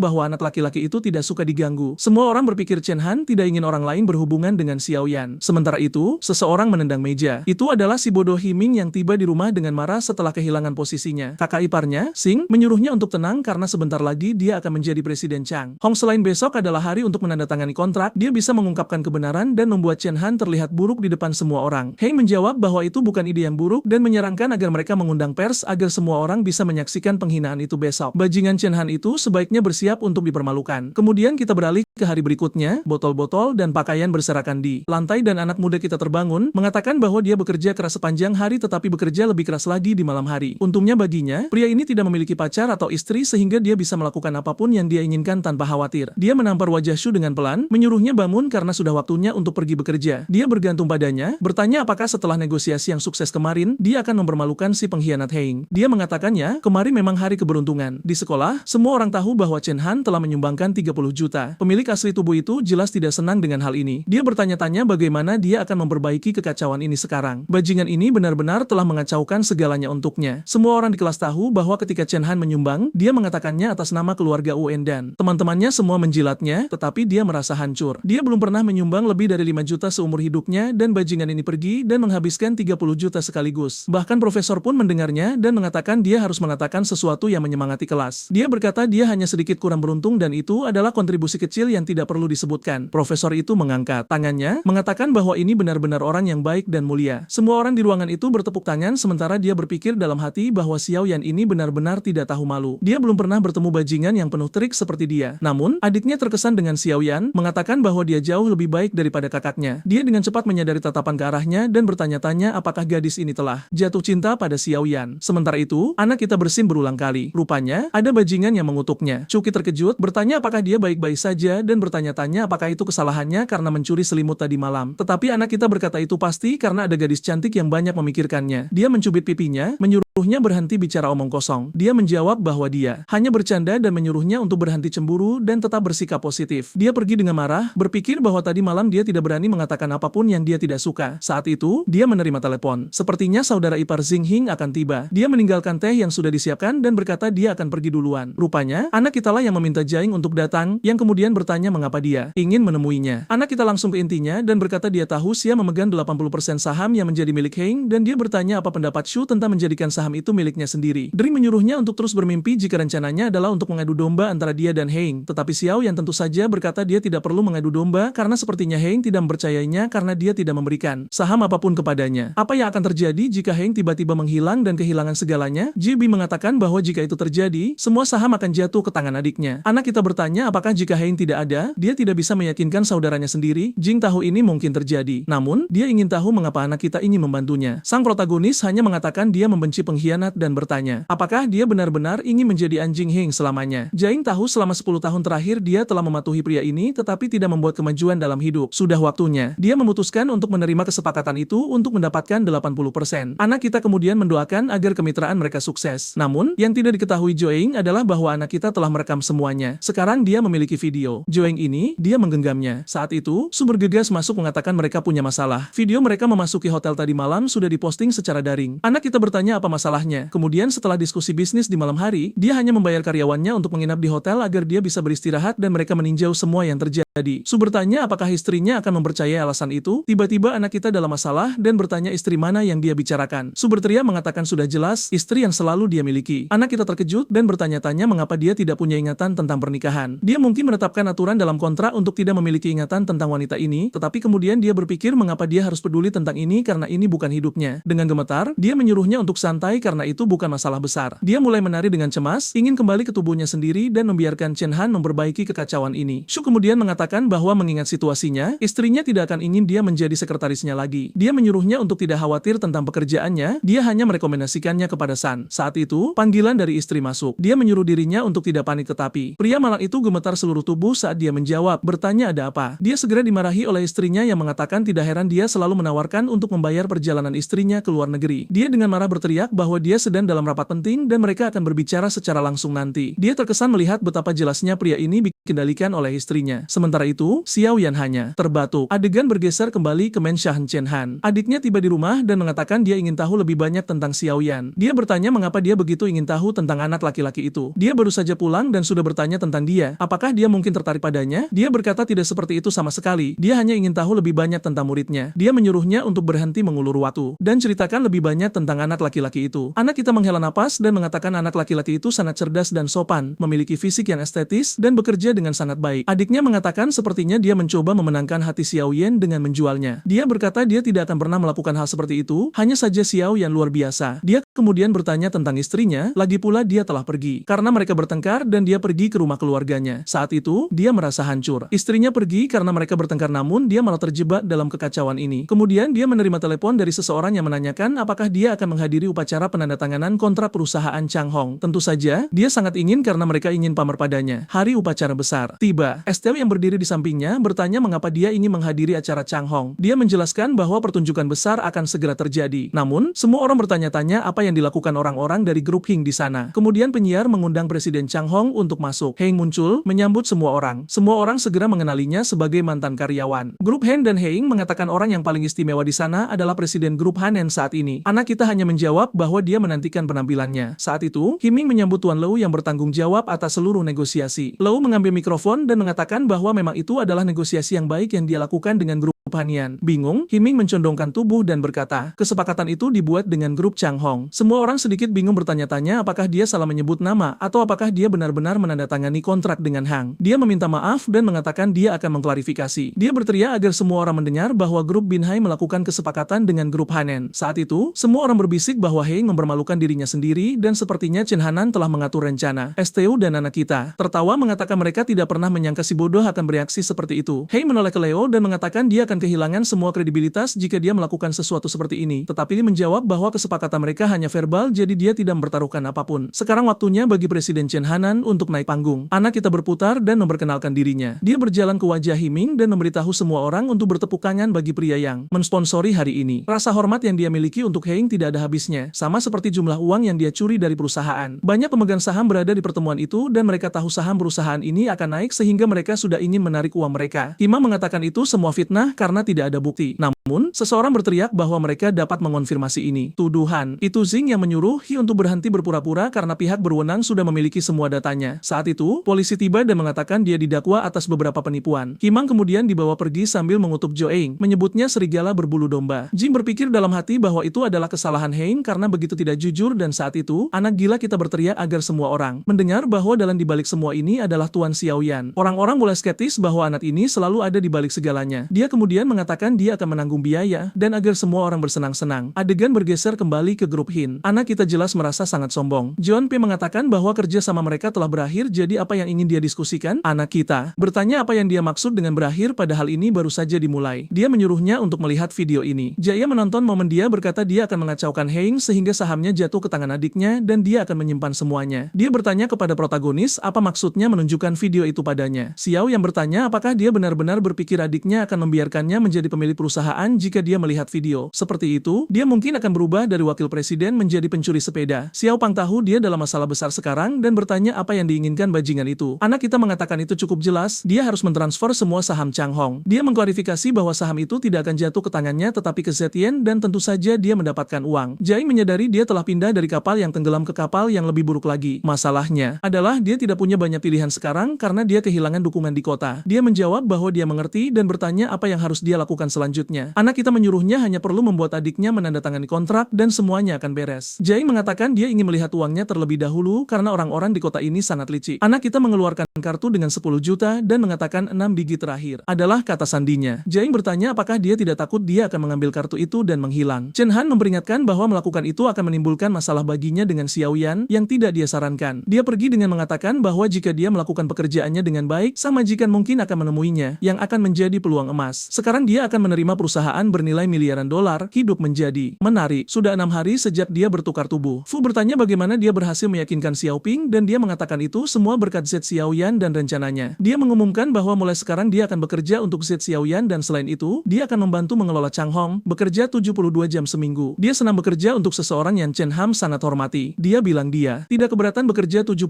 bahwa anak laki-laki itu tidak suka diganggu. Semua orang berpikir Chen Han tidak ingin orang lain berhubungan dengan Xiao Yan. Sementara itu, seseorang menendang meja. Itu adalah si bodoh Himing yang tiba di rumah dengan marah setelah kehilangan posisinya. Kakak iparnya, Xing, menyuruhnya untuk tenang karena sebentar lagi dia akan menjadi Presiden Chang Hong. Selain besok adalah hari untuk menandatangani kontrak, dia bisa mengungkapkan kebenaran dan membuat Chen Han terlihat buruk di depan semua orang. Heng menjawab bahwa itu bukan ide yang buruk dan menyarankan agar mereka mengundang pers agar semua orang bisa menyaksikan penghinaan itu besok. Bajingan Chen Han itu sebaiknya bersiap untuk dipermalukan. Kemudian kita beralih ke hari berikutnya, botol-botol dan pakaian berserakan di lantai dan anak muda kita terbangun, mengatakan bahwa dia bekerja keras sepanjang hari tetapi bekerja lebih keras lagi di malam hari. Untungnya baginya, pria ini tidak memiliki pacar atau istri sehingga dia bisa melakukan apapun yang dia inginkan tanpa khawatir. Dia menampar wajah Shu dengan pelan, menyuruhnya bangun karena sudah waktunya untuk pergi bekerja. Dia bergantung padanya, bertanya apakah setelah negosiasi yang sukses kemarin, dia akan mempermalukan si pengkhianat Heng. Dia mengatakannya, kemarin memang hari keberuntungan. Di sekolah, semua orang tahu bahwa Chen Han telah menyumbangkan 30 juta. Pemilik asli tubuh itu jelas tidak senang dengan hal ini. Dia bertanya-tanya bagaimana dia akan memperbaiki kekacauan ini sekarang. Bajingan ini benar-benar telah mengacaukan segalanya untuknya. Semua orang di kelas tahu bahwa ketika Chen Han menyumbang, dia mengatakannya atas nama keluarga Wen dan teman-temannya semua menjilatnya, tetapi dia merasa hancur. Dia belum pernah menyumbang lebih dari 5 juta seumur hidupnya dan bajingan ini pergi dan menghabiskan 30 juta sekaligus. Bahkan profesor pun mendengarnya dan mengatakan dia harus mengatakan sesuatu yang menyemangati kelas. Dia berkata dia hanya sedikit kurang beruntung dan itu adalah kontribusi kecil yang tidak perlu disebutkan. Profesor itu mengangkat tangannya, mengatakan bahwa ini benar-benar orang yang baik dan mulia. Semua orang di ruangan itu bertepuk tangan sementara dia berpikir dalam hati bahwa Xiao Yan ini benar-benar tidak tahu malu. Dia belum pernah bertemu bajingan yang penuh trik seperti dia. Namun, adiknya terkesan dengan Xiao Yan, mengatakan bahwa dia jauh lebih baik daripada kakaknya. Dia dengan cepat menyadari tatapan ke arahnya dan bertanya-tanya apakah gadis ini telah jatuh cinta pada Xiao Yan. Sementara itu, anak kita bersin berulang kali. Rupanya, ada bajingan yang mengutuknya. Cuki terkejut, bertanya apakah dia baik-baik saja dan bertanya-tanya apakah itu kesalahannya karena mencuri selimut tadi malam. Tetapi anak kita berkata itu pasti karena ada gadis cantik yang banyak memikirkannya. Dia mencubit pipinya, menyuruhnya berhenti bicara omong kosong. Dia menjawab bahwa dia hanya bercanda dan menyuruhnya untuk berhenti cemburu dan tetap bersikap positif. Dia pergi dengan marah, berpikir bahwa tadi malam dia tidak berani mengatakan apapun yang dia tidak suka. Saat itu, dia menerima telepon. Sepertinya saudara ipar Xing Hing akan tiba. Dia meninggalkan teh yang sudah disiapkan dan berkata dia akan pergi duluan. Rupanya, anak kita lah yang meminta Jaing untuk datang, yang kemudian bertanya mengapa dia ingin menemuinya. Anak kita langsung ke intinya dan berkata dia tahu Xia memegang 80% saham yang menjadi milik Heng dan dia bertanya apa pendapat Shu tentang menjadikan saham itu miliknya sendiri. Dring menyuruhnya untuk terus bermimpi jika rencananya adalah untuk mengadu domba antara dia dan Heng. Tetapi Xiao yang tentu saja berkata dia tidak perlu mengadu domba karena sepertinya Heng tidak mempercayainya karena dia tidak memberikan saham apapun kepadanya. Apa yang akan terjadi jika Heng tiba-tiba menghilang dan kehilangan segalanya? Jibi mengatakan bahwa jika itu terjadi, semua saham akan jatuh ke tangan adiknya. Anak kita bertanya apakah jika Heng tidak ada, dia tidak bisa meyakinkan saudaranya sendiri. Jing tahu ini mungkin terjadi. Namun, dia ingin tahu mengapa anak kita ingin membantunya. Sang protagonis hanya mengatakan dia membenci pengkhianat dan bertanya, apakah dia benar-benar ingin menjadi anjing Heng selamanya? Jaing tahu selama 10 tahun terakhir dia telah mematuhi pria ini tetapi tidak membuat kemajuan dalam hidup. Sudah waktunya. Dia memutuskan untuk menerima kesepakatan itu untuk mendapatkan 80%. Anak kita kemudian mendoakan agar kemitraan mereka sukses. Namun, yang tidak diketahui Joing adalah bahwa anak kita telah merekam semuanya. Sekarang dia memiliki video. Joing ini, dia menggenggamnya. Saat itu, Su bergegas masuk mengatakan mereka punya masalah. Video mereka memasuki hotel tadi malam sudah diposting secara daring. Anak kita bertanya apa masalahnya. Kemudian setelah diskusi bisnis di malam hari, dia hanya membayar karyawannya untuk menginap di hotel agar dia bisa beristirahat dan mereka meninjau semua yang terjadi. Su bertanya apakah istrinya akan mempercayai alasan itu. Tiba-tiba anak kita dalam masalah dan bertanya istri mana yang dia bicarakan. Su berteriak mengatakan sudah jelas, istri yang selalu dia miliki. Anak kita terkejut dan bertanya-tanya mengapa dia tidak punya ingatan tentang pernikahan. Dia mungkin menetapkan aturan dalam kontrak untuk tidak memiliki ingatan tentang wanita ini, tetapi kemudian dia berpikir mengapa dia harus peduli tentang ini karena ini bukan hidupnya. Dengan gemetar, dia menyuruhnya untuk santai karena itu bukan masalah besar. Dia mulai menari dengan cemas, ingin kembali ke tubuhnya sendiri dan membiarkan Chen Han memperbaiki kekacauan ini. Shu kemudian mengatakan bahwa mengingat situasinya, istrinya tidak akan ingin dia menjadi sekretarisnya lagi. Dia menyuruhnya untuk tidak khawatir tentang pekerjaannya, dia hanya merekomendasikannya kepada San. Saat itu, panggilan dari istri masuk. Dia menyuruh dirinya untuk tidak panik tetapi pria malang itu gemetar seluruh tubuh saat dia menjawab, bertanya ada apa. Dia segera dimarahi oleh istrinya yang mengatakan tidak heran dia selalu menawarkan untuk membayar perjalanan istrinya ke luar negeri. Dia dengan marah berteriak bahwa dia sedang dalam rapat penting dan mereka akan berbicara secara langsung nanti. Dia terkesan melihat betapa jelasnya pria ini dikendalikan oleh istrinya. Sementara itu, Xiao Yan hanya terbatuk. Adegan bergeser kembali ke Menshan Chen Han. Adiknya tiba di rumah dan mengatakan dia ingin tahu lebih banyak tentang Xiao Yan. Dia bertanya mengapa dia begitu ingin tahu tentang anak laki-laki itu. Dia baru saja pulang dan sudah bertanya tentang dia. Apakah dia mungkin tertarik padanya? Dia berkata tidak seperti itu sama sekali. Dia hanya ingin tahu lebih banyak tentang muridnya. Dia menyuruhnya untuk berhenti mengulur waktu dan ceritakan lebih banyak tentang anak laki-laki itu. Anak kita menghela napas dan mengatakan anak laki-laki itu sangat cerdas dan sopan, memiliki fisik yang estetis dan bekerja dengan sangat baik. Adiknya mengatakan sepertinya dia mencoba memenangkan hati Xiao Yan dengan menjualnya. Dia berkata dia tidak akan pernah melakukan hal seperti itu, hanya saja Xiao Yan luar biasa. Dia kemudian bertanya tentang istrinya, lagi pula dia telah pergi. Karena mereka bertengkar dan dia pergi ke rumah keluarganya. Saat itu, dia merasa hancur. Istrinya pergi karena mereka bertengkar namun dia malah terjebak dalam kekacauan ini. Kemudian dia menerima telepon dari seseorang yang menanyakan apakah dia akan menghadiri upacara penandatanganan kontrak perusahaan Chang Hong. Tentu saja, dia sangat ingin karena mereka ingin pamer padanya. Hari upacara besar tiba. Estelle yang berdiri di sampingnya bertanya mengapa dia ingin menghadiri acara Chang Hong. Dia menjelaskan bahwa pertunjukan besar akan segera terjadi. Namun, semua orang bertanya-tanya apa yang dilakukan orang-orang dari grup Hing di sana. Kemudian penyiar mengundang Presiden Chang Hong untuk masuk. Heng muncul, menyambut semua orang. Semua orang segera mengenalinya sebagai mantan karyawan. Grup Han dan Heng mengatakan orang yang paling istimewa di sana adalah Presiden Grup Hanen saat ini. Anak kita hanya menjawab bahwa dia menantikan penampilannya. Saat itu, Himing menyambut Tuan Lou yang bertanggung jawab atas seluruh negosiasi. Lou mengambil mikrofon dan mengatakan bahwa memang itu adalah negosiasi yang baik yang dia lakukan dengan grup Hanian. Bingung, Himing mencondongkan tubuh dan berkata, kesepakatan itu dibuat dengan grup Chang Hong. Semua orang sedikit bingung bertanya-tanya apakah dia salah menyebut nama atau apakah dia benar-benar menandatangani kontrak dengan Hang. Dia meminta maaf dan mengatakan dia akan mengklarifikasi. Dia berteriak agar semua orang mendengar bahwa grup Binhai melakukan kesepakatan dengan grup Hanen. Saat itu, semua orang berbisik bahwa Heng mempermalukan dirinya sendiri dan sepertinya Chen Hanan telah mengatur rencana. STU dan anak kita tertawa mengatakan mereka tidak pernah menyangka si bodoh akan bereaksi seperti itu. Heng menoleh ke Leo dan mengatakan dia akan kehilangan semua kredibilitas jika dia melakukan sesuatu seperti ini. Tetapi dia menjawab bahwa kesepakatan mereka hanya verbal jadi dia tidak mempertaruhkan apapun. Sekarang waktunya bagi Presiden Chen Hanan untuk naik panggung. Anak kita berputar dan memperkenalkan dirinya. Dia berjalan ke wajah Himing dan memberitahu semua orang untuk bertepuk tangan bagi pria yang mensponsori hari ini. Rasa hormat yang dia miliki untuk Heng tidak ada habisnya, sama seperti jumlah uang yang dia curi dari perusahaan. Banyak pemegang saham berada di pertemuan itu dan mereka tahu saham perusahaan ini akan naik sehingga mereka sudah ingin menarik uang mereka. Hima mengatakan itu semua fitnah karena tidak ada bukti. Namun, seseorang berteriak bahwa mereka dapat mengonfirmasi ini. Tuduhan. Itu Zing yang menyuruh Hi untuk berhenti berpura-pura karena pihak berwenang sudah memiliki semua datanya. Saat itu, polisi tiba dan mengatakan dia didakwa atas beberapa penipuan. Himang kemudian dibawa pergi sambil mengutuk Joeng, menyebutnya serigala berbulu domba. Jing berpikir dalam hati bahwa itu adalah kesalahan Hein karena begitu tidak jujur dan saat itu, anak gila kita berteriak agar semua orang mendengar bahwa dalam dibalik semua ini adalah Tuan Xiao Yan. Orang-orang mulai skeptis bahwa anak ini selalu ada di balik segalanya. Dia kemudian mengatakan dia akan menanggung biaya dan agar semua orang bersenang-senang. Adegan bergeser kembali ke grup Hin. Anak kita jelas merasa sangat sombong. John P mengatakan bahwa kerja sama mereka telah berakhir jadi apa yang ingin dia diskusikan? Anak kita bertanya apa yang dia maksud dengan berakhir padahal ini baru saja dimulai. Dia menyuruhnya untuk melihat video ini. Jaya menonton momen dia berkata dia akan mengacaukan Heng sehingga sahamnya jatuh ke tangan adiknya dan dia akan menyimpan semuanya. Dia bertanya kepada protagonis apa maksudnya menunjukkan video itu padanya. Xiao yang bertanya apakah dia benar-benar berpikir adiknya akan membiarkannya menjadi pemilik perusahaan jika dia melihat video. Seperti itu, dia mungkin akan berubah dari wakil presiden menjadi pencuri sepeda. Xiao Pang tahu dia dalam masalah besar sekarang dan bertanya apa yang diinginkan bajingan itu. Anak kita mengatakan itu cukup jelas, dia harus mentransfer semua saham Chang Hong. Dia mengklarifikasi bahwa saham itu tidak akan jatuh ke tangannya tetapi ke Zetian dan tentu saja dia mendapatkan uang. Jai menyadari dia telah pindah dari kapal yang tenggelam ke kapal yang lebih buruk lagi. Masalahnya adalah dia tidak punya banyak pilihan sekarang karena dia kehilangan dukungan di kota. Dia menjawab bahwa dia mengerti dan bertanya apa yang harus dia lakukan selanjutnya. Anak kita menyuruhnya hanya perlu membuat adiknya menandatangani kontrak dan semuanya akan beres. Jai mengatakan dia ingin melihat uangnya terlebih dahulu karena orang-orang di kota ini sangat licik. Anak kita mengeluarkan kartu dengan 10 juta dan mengatakan 6 biji terakhir adalah kata sandinya. Jai bertanya apakah dia tidak takut dia akan mengambil kartu itu dan menghilang. Chen Han memperingatkan bahwa melakukan itu akan menimbulkan masalah baginya dengan Xiao Yan yang tidak dia sarankan. Dia pergi dengan mengatakan bahwa jika dia melakukan pekerjaannya dengan baik, sang majikan mungkin akan menemuinya yang akan menjadi peluang emas. Sekarang dia akan menerima perusahaan perusahaan bernilai miliaran dolar, hidup menjadi menarik. Sudah 6 hari sejak dia bertukar tubuh. Fu bertanya bagaimana dia berhasil meyakinkan Xiaoping dan dia mengatakan itu semua berkat Z Xiaoyan dan rencananya. Dia mengumumkan bahwa mulai sekarang dia akan bekerja untuk Z Xiaoyan dan selain itu, dia akan membantu mengelola Changhong, bekerja 72 jam seminggu. Dia senang bekerja untuk seseorang yang Chen Ham sangat hormati. Dia bilang dia tidak keberatan bekerja 72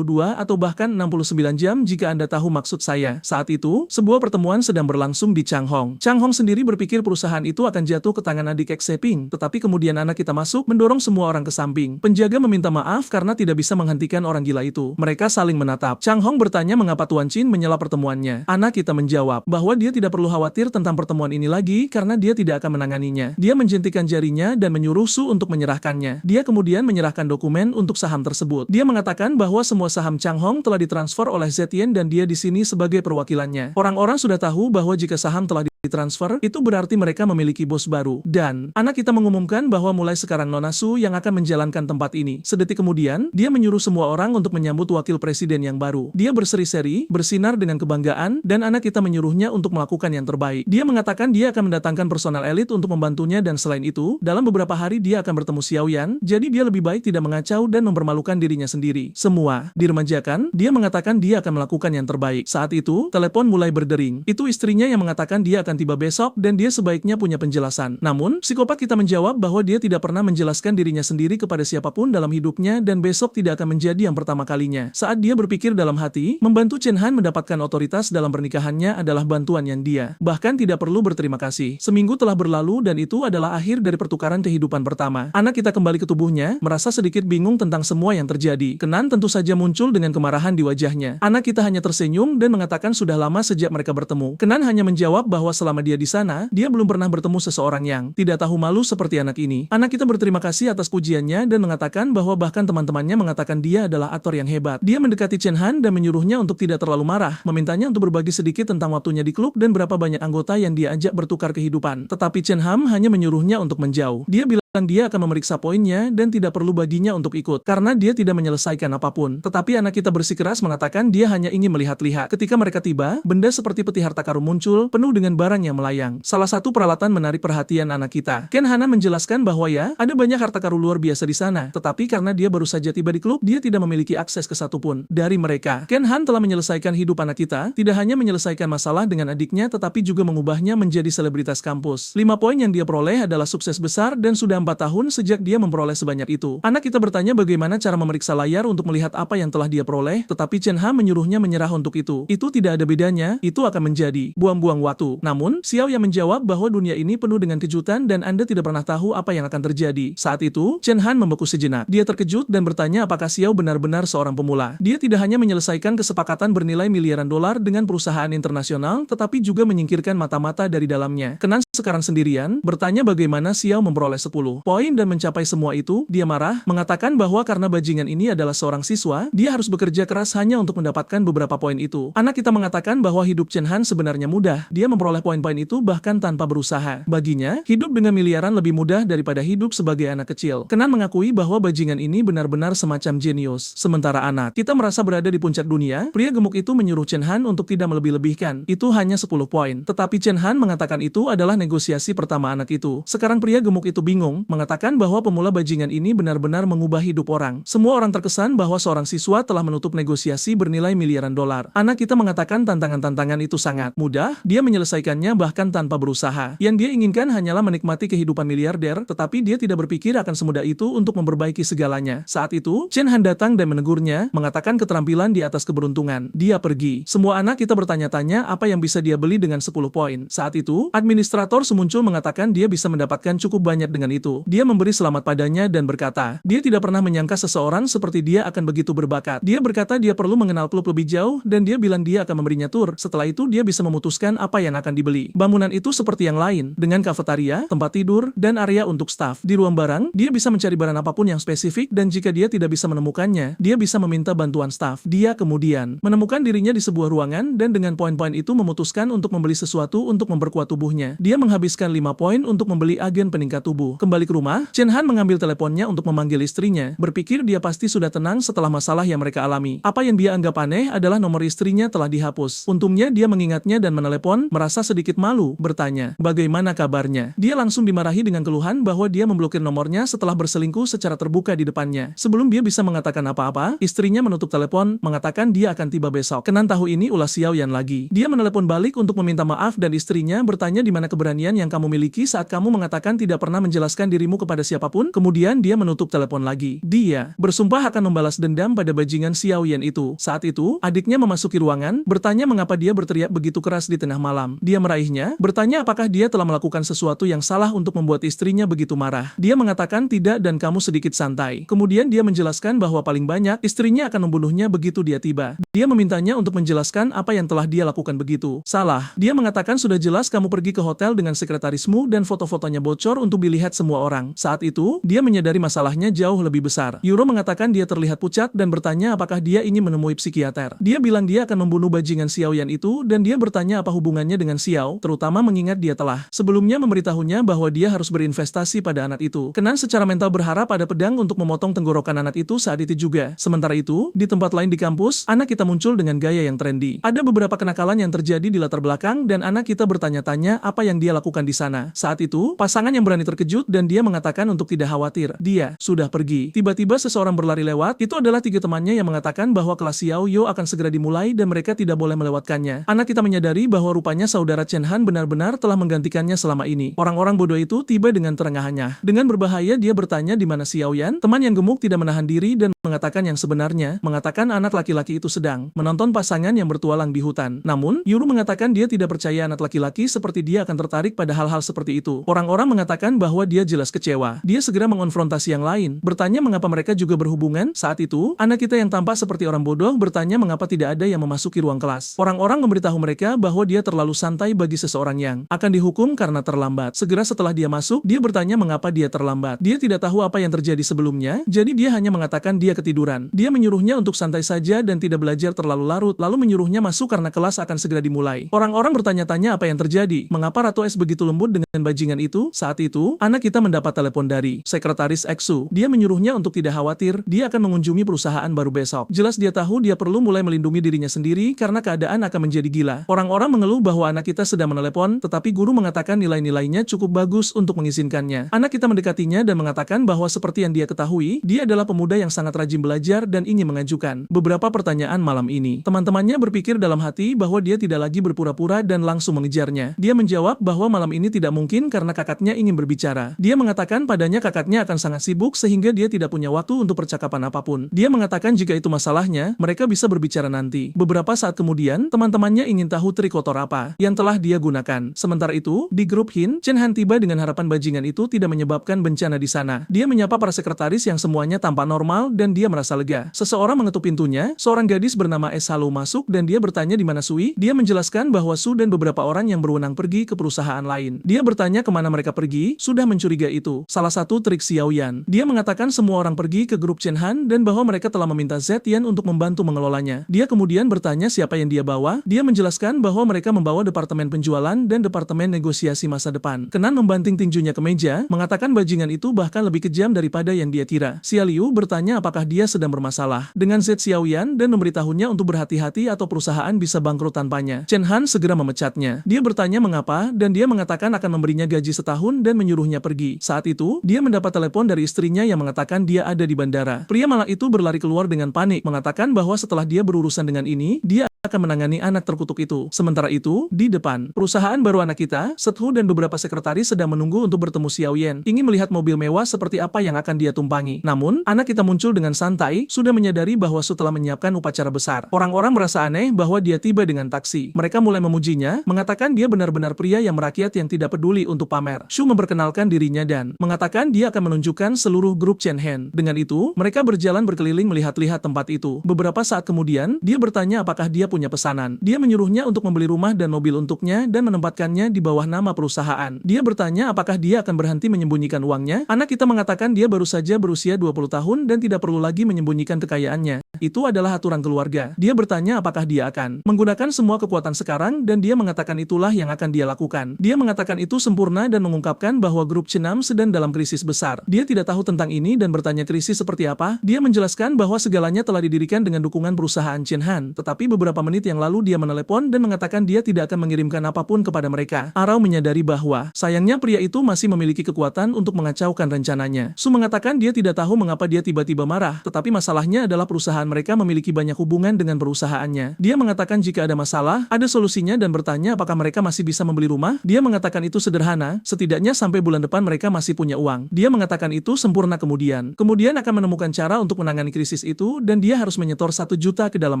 atau bahkan 69 jam jika Anda tahu maksud saya. Saat itu, sebuah pertemuan sedang berlangsung di Changhong. Changhong sendiri berpikir perusahaan itu akan jatuh ke tangan adik Xeping, tetapi kemudian anak kita masuk mendorong semua orang ke samping. Penjaga meminta maaf karena tidak bisa menghentikan orang gila itu. Mereka saling menatap. Changhong bertanya mengapa Tuan Qin menyela pertemuannya. Anak kita menjawab bahwa dia tidak perlu khawatir tentang pertemuan ini lagi karena dia tidak akan menanganinya. Dia menjentikan jarinya dan menyuruh Su untuk menyerahkannya. Dia kemudian menyerahkan dokumen untuk saham tersebut. Dia mengatakan bahwa semua saham Changhong telah ditransfer oleh Zetian dan dia di sini sebagai perwakilannya. Orang-orang sudah tahu bahwa jika saham telah ditransfer, itu berarti mereka memiliki bos baru. Dan anak kita mengumumkan bahwa mulai sekarang Nona Su yang akan menjalankan tempat ini. Sedetik kemudian, dia menyuruh semua orang untuk menyambut wakil presiden yang baru. Dia berseri-seri, bersinar dengan kebanggaan, dan anak kita menyuruhnya untuk melakukan yang terbaik. Dia mengatakan dia akan mendatangkan personal elit untuk membantunya dan selain itu, dalam beberapa hari dia akan bertemu Xiaoyan, jadi dia lebih baik tidak mengacau dan mempermalukan dirinya sendiri. Semua diremajakan, dia mengatakan dia akan melakukan yang terbaik. Saat itu, telepon mulai berdering. Itu istrinya yang mengatakan dia akan tiba besok dan dia sebaiknya punya penjelasan. Namun, psikopat kita menjawab bahwa dia tidak pernah menjelaskan dirinya sendiri kepada siapapun dalam hidupnya dan besok tidak akan menjadi yang pertama kalinya. Saat dia berpikir dalam hati, membantu Chen Han mendapatkan otoritas dalam pernikahannya adalah bantuan yang dia bahkan tidak perlu berterima kasih. Seminggu telah berlalu dan itu adalah akhir dari pertukaran kehidupan pertama. Anak kita kembali ke tubuhnya, merasa sedikit bingung tentang semua yang terjadi. Kenan tentu saja muncul dengan kemarahan di wajahnya. Anak kita hanya tersenyum dan mengatakan sudah lama sejak mereka bertemu. Kenan hanya menjawab bahwa selama dia di sana, dia belum pernah bertemu seseorang yang tidak tahu malu seperti anak ini. Anak kita berterima kasih atas pujiannya dan mengatakan bahwa bahkan teman-temannya mengatakan dia adalah aktor yang hebat. Dia mendekati Chen Han dan menyuruhnya untuk tidak terlalu marah, memintanya untuk berbagi sedikit tentang waktunya di klub dan berapa banyak anggota yang dia ajak bertukar kehidupan. Tetapi Chen Han hanya menyuruhnya untuk menjauh. Dia bilang dia akan memeriksa poinnya dan tidak perlu baginya untuk ikut karena dia tidak menyelesaikan apapun. Tetapi anak kita bersikeras mengatakan dia hanya ingin melihat-lihat. Ketika mereka tiba, benda seperti peti harta karun muncul penuh dengan barang yang melayang. Salah satu peralatan menarik perhatian anak kita. Ken Hana menjelaskan bahwa ya, ada banyak harta karun luar biasa di sana. Tetapi karena dia baru saja tiba di klub, dia tidak memiliki akses ke satupun dari mereka. Ken Han telah menyelesaikan hidup anak kita, tidak hanya menyelesaikan masalah dengan adiknya tetapi juga mengubahnya menjadi selebritas kampus. 5 poin yang dia peroleh adalah sukses besar dan sudah 4 tahun sejak dia memperoleh sebanyak itu. Anak kita bertanya bagaimana cara memeriksa layar untuk melihat apa yang telah dia peroleh, tetapi Chen Ha menyuruhnya menyerah untuk itu. Itu tidak ada bedanya, itu akan menjadi buang-buang waktu. Namun, Xiao yang menjawab bahwa dunia ini penuh dengan kejutan dan Anda tidak pernah tahu apa yang akan terjadi. Saat itu, Chen Han membeku sejenak. Dia terkejut dan bertanya apakah Xiao benar-benar seorang pemula. Dia tidak hanya menyelesaikan kesepakatan bernilai miliaran dolar dengan perusahaan internasional, tetapi juga menyingkirkan mata-mata dari dalamnya. Kenan sekarang sendirian, bertanya bagaimana Xiao memperoleh 10 poin dan mencapai semua itu. Dia marah, mengatakan bahwa karena bajingan ini adalah seorang siswa, dia harus bekerja keras hanya untuk mendapatkan beberapa poin itu. Anak kita mengatakan bahwa hidup Chen Han sebenarnya mudah. Dia memperoleh poin-poin itu bahkan tanpa berusaha. Baginya, hidup dengan miliaran lebih mudah daripada hidup sebagai anak kecil. Kenan mengakui bahwa bajingan ini benar-benar semacam jenius. Sementara anak kita merasa berada di puncak dunia, pria gemuk itu menyuruh Chen Han untuk tidak melebih-lebihkan. Itu hanya 10 poin. Tetapi Chen Han mengatakan itu adalah negosiasi pertama anak itu. Sekarang pria gemuk itu bingung, mengatakan bahwa pemula bajingan ini benar-benar mengubah hidup orang. Semua orang terkesan bahwa seorang siswa telah menutup negosiasi bernilai miliaran dolar. Anak kita mengatakan tantangan-tantangan itu sangat mudah, dia menyelesaikannya bahkan tanpa berusaha. Yang dia inginkan hanyalah menikmati kehidupan miliarder, tetapi dia tidak berpikir akan semudah itu untuk memperbaiki segalanya. Saat itu, Chen Han datang dan menegurnya, mengatakan keterampilan di atas keberuntungan. Dia pergi. Semua anak kita bertanya-tanya apa yang bisa dia beli dengan 10 poin. Saat itu, administrator semuncul mengatakan dia bisa mendapatkan cukup banyak dengan itu. Dia memberi selamat padanya dan berkata, dia tidak pernah menyangka seseorang seperti dia akan begitu berbakat. Dia berkata dia perlu mengenal klub lebih jauh dan dia bilang dia akan memberinya tur. Setelah itu dia bisa memutuskan apa yang akan dibeli. Bangunan itu seperti yang lain, dengan kafetaria, tempat tidur, dan area untuk staf. Di ruang barang, dia bisa mencari barang apapun yang spesifik dan jika dia tidak bisa menemukannya, dia bisa meminta bantuan staf. Dia kemudian menemukan dirinya di sebuah ruangan dan dengan poin-poin itu memutuskan untuk membeli sesuatu untuk memperkuat tubuhnya. Dia menghabiskan 5 poin untuk membeli agen peningkat tubuh. Kembali kembali ke rumah, Chen Han mengambil teleponnya untuk memanggil istrinya, berpikir dia pasti sudah tenang setelah masalah yang mereka alami. Apa yang dia anggap aneh adalah nomor istrinya telah dihapus. Untungnya dia mengingatnya dan menelepon, merasa sedikit malu, bertanya, bagaimana kabarnya? Dia langsung dimarahi dengan keluhan bahwa dia memblokir nomornya setelah berselingkuh secara terbuka di depannya. Sebelum dia bisa mengatakan apa-apa, istrinya menutup telepon, mengatakan dia akan tiba besok. Kenan tahu ini ulah Xiao Yan lagi. Dia menelepon balik untuk meminta maaf dan istrinya bertanya di mana keberanian yang kamu miliki saat kamu mengatakan tidak pernah menjelaskan dirimu kepada siapapun. Kemudian dia menutup telepon lagi. Dia bersumpah akan membalas dendam pada bajingan Xiao Yan itu. Saat itu, adiknya memasuki ruangan, bertanya mengapa dia berteriak begitu keras di tengah malam. Dia meraihnya, bertanya apakah dia telah melakukan sesuatu yang salah untuk membuat istrinya begitu marah. Dia mengatakan tidak dan kamu sedikit santai. Kemudian dia menjelaskan bahwa paling banyak istrinya akan membunuhnya begitu dia tiba. Dia memintanya untuk menjelaskan apa yang telah dia lakukan begitu. Salah. Dia mengatakan sudah jelas kamu pergi ke hotel dengan sekretarismu dan foto-fotonya bocor untuk dilihat semua orang. Saat itu, dia menyadari masalahnya jauh lebih besar. Yuro mengatakan dia terlihat pucat dan bertanya apakah dia ingin menemui psikiater. Dia bilang dia akan membunuh bajingan Xiao Yan itu dan dia bertanya apa hubungannya dengan Xiao, terutama mengingat dia telah sebelumnya memberitahunya bahwa dia harus berinvestasi pada anak itu. Kenan secara mental berharap ada pedang untuk memotong tenggorokan anak itu saat itu juga. Sementara itu, di tempat lain di kampus, anak kita muncul dengan gaya yang trendy. Ada beberapa kenakalan yang terjadi di latar belakang dan anak kita bertanya-tanya apa yang dia lakukan di sana. Saat itu, pasangan yang berani terkejut dan dia mengatakan untuk tidak khawatir. Dia sudah pergi. Tiba-tiba seseorang berlari lewat. Itu adalah 3 temannya yang mengatakan bahwa kelas Xiao Yo akan segera dimulai dan mereka tidak boleh melewatkannya. Anak kita menyadari bahwa rupanya saudara Chen Han benar-benar telah menggantikannya selama ini. Orang-orang bodoh itu tiba dengan terengahannya. Dengan berbahaya dia bertanya di mana Xiao Yan. Teman yang gemuk tidak menahan diri dan mengatakan yang sebenarnya, mengatakan anak laki-laki itu sedang menonton pasangan yang bertualang di hutan. Namun, Yuru mengatakan dia tidak percaya anak laki-laki seperti dia akan tertarik pada hal-hal seperti itu. Orang-orang mengatakan bahwa dia jelas kecewa. Dia segera mengonfrontasi yang lain, bertanya mengapa mereka juga berhubungan. Saat itu, anak kita yang tampak seperti orang bodoh bertanya mengapa tidak ada yang memasuki ruang kelas. Orang-orang memberitahu mereka bahwa dia terlalu santai bagi seseorang yang akan dihukum karena terlambat. Segera setelah dia masuk, dia bertanya mengapa dia terlambat. Dia tidak tahu apa yang terjadi sebelumnya, jadi dia hanya mengatakan dia ketiduran. Dia menyuruhnya untuk santai saja dan tidak belajar terlalu larut, lalu menyuruhnya masuk karena kelas akan segera dimulai. Orang-orang bertanya-tanya apa yang terjadi. Mengapa Ratu S begitu lembut dengan bajingan itu? Saat itu, anak kita mendapat telepon dari sekretaris Exu. Dia menyuruhnya untuk tidak khawatir, dia akan mengunjungi perusahaan baru besok. Jelas dia tahu dia perlu mulai melindungi dirinya sendiri karena keadaan akan menjadi gila. Orang-orang mengeluh bahwa anak kita sedang menelepon, tetapi guru mengatakan nilai-nilainya cukup bagus untuk mengizinkannya. Anak kita mendekatinya dan mengatakan bahwa seperti yang dia ketahui, dia adalah pemuda yang sangat rajin belajar dan ingin mengajukan beberapa pertanyaan malam ini. Teman-temannya berpikir dalam hati bahwa dia tidak lagi berpura-pura dan langsung mengejarnya. Dia menjawab bahwa malam ini tidak mungkin karena kakaknya ingin berbicara. Dia mengatakan padanya kakaknya akan sangat sibuk sehingga dia tidak punya waktu untuk percakapan apapun. Dia mengatakan jika itu masalahnya, mereka bisa berbicara nanti. Beberapa saat kemudian, teman-temannya ingin tahu trik kotor apa yang telah dia gunakan. Sementara itu, di grup Hin, Chen Han tiba dengan harapan bajingan itu tidak menyebabkan bencana di sana. Dia menyapa para sekretaris yang semuanya tampak normal dan dia merasa lega. Seseorang mengetuk pintunya, seorang gadis bernama S Halo masuk dan dia bertanya di mana Sui. Dia menjelaskan bahwa Su dan beberapa orang yang berwenang pergi ke perusahaan lain. Dia bertanya kemana mereka pergi, sudah mencurigai itu. Salah satu trik Xiao Yan. Dia mengatakan semua orang pergi ke grup Chen Han dan bahwa mereka telah meminta Z Yan untuk membantu mengelolanya. Dia kemudian bertanya siapa yang dia bawa. Dia menjelaskan bahwa mereka membawa departemen penjualan dan departemen negosiasi masa depan. Kenan membanting tinjunya ke meja, mengatakan bajingan itu bahkan lebih kejam daripada yang dia kira. Xia Liu bertanya apakah dia sedang bermasalah dengan Z Xiao Yan dan memberitahunya untuk berhati-hati atau perusahaan bisa bangkrut tanpanya. Chen Han segera memecatnya. Dia bertanya mengapa dan dia mengatakan akan memberinya gaji setahun dan menyuruhnya pergi. Saat itu, dia mendapat telepon dari istrinya yang mengatakan dia ada di bandara. Pria malang itu berlari keluar dengan panik, mengatakan bahwa setelah dia berurusan dengan ini, dia akan menangani anak terkutuk itu. Sementara itu, di depan perusahaan baru anak kita, Sethu dan beberapa sekretaris sedang menunggu untuk bertemu Xiao Yan. Ingin melihat mobil mewah seperti apa yang akan dia tumpangi. Namun, anak kita muncul dengan santai, sudah menyadari bahwa Su telah menyiapkan upacara besar. Orang-orang merasa aneh bahwa dia tiba dengan taksi. Mereka mulai memujinya, mengatakan dia benar-benar pria yang merakyat yang tidak peduli untuk pamer. Shu memperkenalkan dirinya dan mengatakan dia akan menunjukkan seluruh grup Chen Han. Dengan itu, mereka berjalan berkeliling melihat-lihat tempat itu. Beberapa saat kemudian, dia bertanya apakah dia punya pesanan. Dia menyuruhnya untuk membeli rumah dan mobil untuknya dan menempatkannya di bawah nama perusahaan. Dia bertanya apakah dia akan berhenti menyembunyikan uangnya. Anak kita mengatakan dia baru saja berusia 20 tahun dan tidak perlu lagi menyembunyikan kekayaannya. Itu adalah aturan keluarga. Dia bertanya apakah dia akan menggunakan semua kekuatan sekarang dan dia mengatakan itulah yang akan dia lakukan. Dia mengatakan itu sempurna dan mengungkapkan bahwa grup Cenam sedang dalam krisis besar. Dia tidak tahu tentang ini dan bertanya krisis seperti apa. Dia menjelaskan bahwa segalanya telah didirikan dengan dukungan perusahaan Chen Han. Tetapi beberapa menit yang lalu dia menelepon dan mengatakan dia tidak akan mengirimkan apapun kepada mereka. Arao menyadari bahwa sayangnya pria itu masih memiliki kekuatan untuk mengacaukan rencananya. Su mengatakan dia tidak tahu mengapa dia tiba-tiba marah, tetapi masalahnya adalah perusahaan mereka memiliki banyak hubungan dengan perusahaannya. Dia mengatakan jika ada masalah, ada solusinya dan bertanya apakah mereka masih bisa membeli rumah. Dia mengatakan itu sederhana, setidaknya sampai bulan depan mereka masih punya uang. Dia mengatakan itu sempurna kemudian akan menemukan cara untuk menangani krisis itu dan dia harus menyetor 1 juta ke dalam